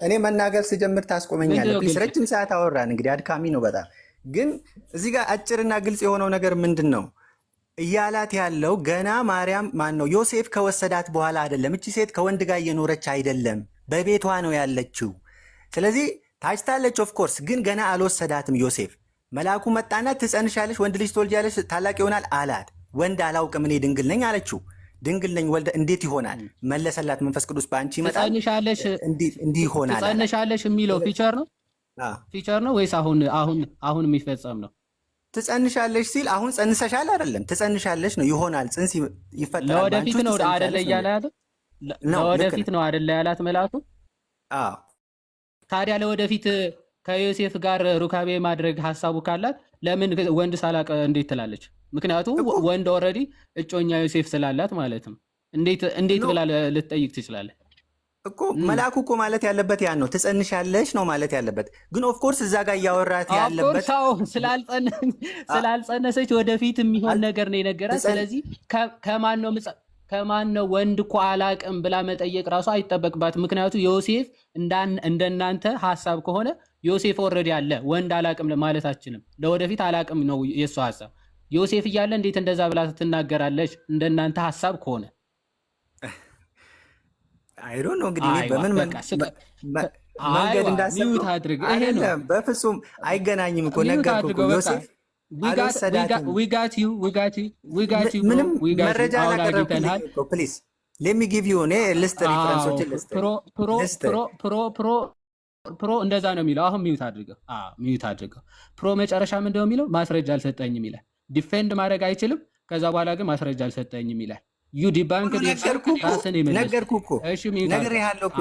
እኔ መናገር ስጀምር ታስቆመኛለህ። ረጅም ሰዓት አወራን እንግዲህ አድካሚ ነው በጣም። ግን እዚህ ጋር አጭርና ግልጽ የሆነው ነገር ምንድን ነው እያላት ያለው? ገና ማርያም ነው ዮሴፍ ከወሰዳት በኋላ አይደለም። እቺ ሴት ከወንድ ጋር እየኖረች አይደለም፣ በቤቷ ነው ያለችው። ስለዚህ ታጭታለች ኦፍኮርስ፣ ግን ገና አልወሰዳትም ዮሴፍ። መልአኩ መጣና ትጸንሻለሽ፣ ወንድ ልጅ ትወልጃለሽ፣ ታላቅ ይሆናል አላት። ወንድ አላውቅም እኔ ድንግል ነኝ አለችው። ድንግል ነኝ ወልደ እንዴት ይሆናል? መለሰላት፣ መንፈስ ቅዱስ በአንቺ ይመጣል እንዲህ ይሆናል። ትጸንሻለሽ የሚለው ፊቸር ነው ወይስ አሁን የሚፈጸም ነው? ትጸንሻለሽ ሲል አሁን ጸንሰሻል አይደለም፣ ትጸንሻለሽ ነው። ይሆናል፣ ጽንስ ይፈጠራል። ለወደፊት ነው አይደለ እያለ ያለ ለወደፊት ነው አይደለ ያላት መልአኩ። አዎ ታዲያ ለወደፊት ከዮሴፍ ጋር ሩካቤ ማድረግ ሀሳቡ ካላት ለምን ወንድ ሳላቅ እንዴት ትላለች? ምክንያቱም ወንድ ኦልሬዲ እጮኛ ዮሴፍ ስላላት ማለት ነው። እንዴት ብላ ልትጠይቅ ትችላለህ እኮ? መልአኩ እኮ ማለት ያለበት ያን ነው። ትጸንሻለሽ ነው ማለት ያለበት። ግን ኦፍ ኮርስ እዛ ጋር እያወራት ያለበት ስላልጸነሰች ወደፊት የሚሆን ነገር ነው የነገራት። ስለዚህ ከማን ነው ወንድ እኮ አላቅም ብላ መጠየቅ ራሱ አይጠበቅባትም። ምክንያቱም ዮሴፍ እንደናንተ ሀሳብ ከሆነ ዮሴፍ ኦልሬዲ አለ፣ ወንድ አላቅም ማለታችንም ለወደፊት አላቅም ነው የእሱ ሀሳብ። ዮሴፍ እያለ እንዴት እንደዛ ብላ ትናገራለች? እንደናንተ ሀሳብ ከሆነ አይዶ ነው እንግዲህ በምን መንገድ እንዳሰብኩት አድርግ። ይሄ ነው በፍጹም አይገናኝም እኮ ነገርኩህ። ዮሴፍ ምንም መረጃ አላቀረብክልኝ እኮ ፕሊዝ ሌት ሚ ጊቭ ዩ እኔ ልስጥ ሪፈረንሶችን ልስጥ። ፕሮ እንደዛ ነው የሚለው። አሁን ሚዩት አድርገው። ፕሮ መጨረሻ ምንድነው የሚለው? ማስረጃ አልሰጠኝም ይላል። ዲፌንድ ማድረግ አይችልም። ከዛ በኋላ ግን ማስረጃ አልሰጠኝም ይላል። ዩ ዲባንክ ነገርኩህ እኮ ነግሬሃለሁ እኮ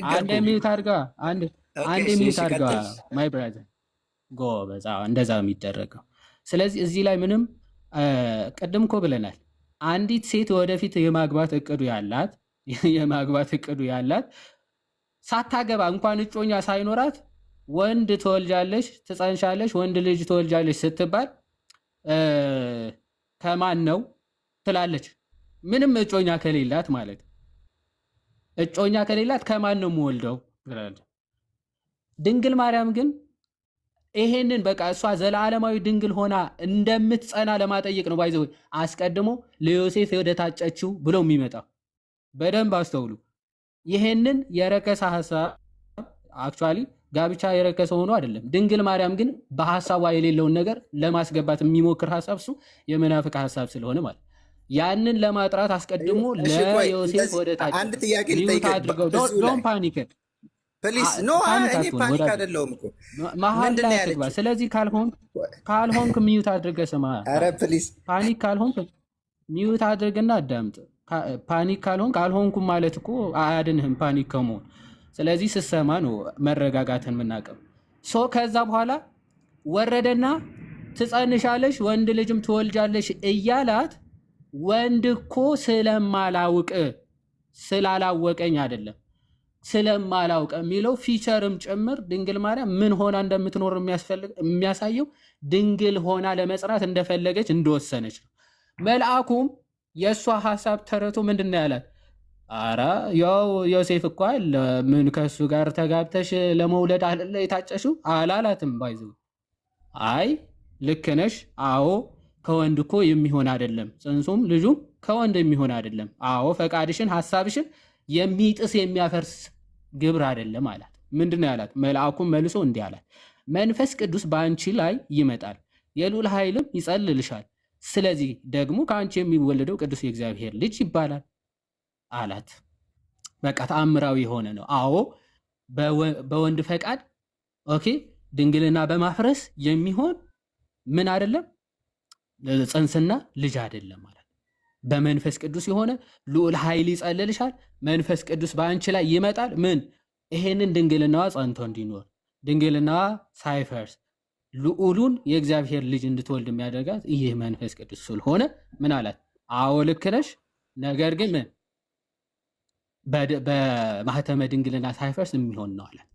አንዴ ሚዩት አድርጋ ማይ ብራዘር ጎበዝ። እንደዛ የሚደረገው። ስለዚህ እዚህ ላይ ምንም ቅድም እኮ ብለናል። አንዲት ሴት ወደፊት የማግባት እቅዱ ያላት ሳታገባ እንኳን እጮኛ ሳይኖራት ወንድ ትወልጃለሽ፣ ትጸንሻለሽ፣ ወንድ ልጅ ትወልጃለሽ ስትባል ከማን ነው ትላለች። ምንም እጮኛ ከሌላት ማለት እጮኛ ከሌላት ከማን ነው የምወልደው ትላለች። ድንግል ማርያም ግን ይሄንን በቃ እሷ ዘላለማዊ ድንግል ሆና እንደምትጸና ለማጠየቅ ነው። ባይዘው አስቀድሞ ለዮሴፍ ወደ ታጨችው ብሎ የሚመጣው በደንብ አስተውሉ። ይሄንን የረከሰ ሐሳብ አክቹአሊ ጋብቻ የረከሰ ሆኖ አይደለም። ድንግል ማርያም ግን በሐሳቧ የሌለውን ነገር ለማስገባት የሚሞክር ሐሳብ እሱ የመናፍቅ ሐሳብ ስለሆነ ማለት ያንን ለማጥራት አስቀድሞ ለዮሴፍ ወደ ታጨችው። አንድ ጥያቄ ልጠይቅ አድርገው። ዶንት ፓኒክ ፕሊዝ ኖ እኔ ፓኒክ አይደለሁም እኮ መሀል ላይ አትግባ። ስለዚህ ካልሆንክ ሚዩት አድርገህ ስማ። ኧረ ፕሊዝ ፓኒክ ካልሆንክ ሚዩት አድርግና አዳምጥ። ፓኒክ ካልሆንኩም ማለት እኮ አያድንህም ፓኒክ ከመሆን። ስለዚህ ስሰማ ነው መረጋጋትን የምናውቀው። ከዛ በኋላ ወረደና ትጸንሻለሽ፣ ወንድ ልጅም ትወልጃለሽ እያላት ወንድ እኮ ስላላወቀኝ አይደለም ስለማላውቅ የሚለው ፊቸርም ጭምር ድንግል ማርያም ምን ሆና እንደምትኖር የሚያሳየው ድንግል ሆና ለመጽናት እንደፈለገች እንደወሰነች ነው። መልአኩም የእሷ ሀሳብ ተረቶ ምንድን ነው ያላት? አረ ያው ዮሴፍ እኮ ምን ከእሱ ጋር ተጋብተሽ ለመውለድ አለ የታጨሽው አላላትም። ባይዘው አይ ልክ ነሽ፣ አዎ ከወንድ እኮ የሚሆን አይደለም፣ ጽንሱም ልጁም ከወንድ የሚሆን አይደለም። አዎ ፈቃድሽን ሀሳብሽን የሚጥስ የሚያፈርስ ግብር አይደለም አላት። ምንድነው ያላት? መልአኩም መልሶ እንዲህ አላት፣ መንፈስ ቅዱስ በአንቺ ላይ ይመጣል፣ የልዑል ኃይልም ይጸልልሻል። ስለዚህ ደግሞ ከአንቺ የሚወለደው ቅዱስ የእግዚአብሔር ልጅ ይባላል አላት። በቃ ተአምራዊ የሆነ ነው። አዎ በወንድ ፈቃድ ኦኬ፣ ድንግልና በማፍረስ የሚሆን ምን አይደለም፣ ጽንስና ልጅ አይደለም ማለት በመንፈስ ቅዱስ የሆነ ልዑል ኃይል ይጸልልሻል። መንፈስ ቅዱስ በአንቺ ላይ ይመጣል። ምን ይሄንን ድንግልናዋ ጸንቶ እንዲኖር ድንግልናዋ ሳይፈርስ ልዑሉን የእግዚአብሔር ልጅ እንድትወልድ የሚያደርጋት ይህ መንፈስ ቅዱስ ስለሆነ ምን አላት? አዎ ልክ ነሽ፣ ነገር ግን ምን በማህተመ ድንግልና ሳይፈርስ የሚሆን ነው አላት።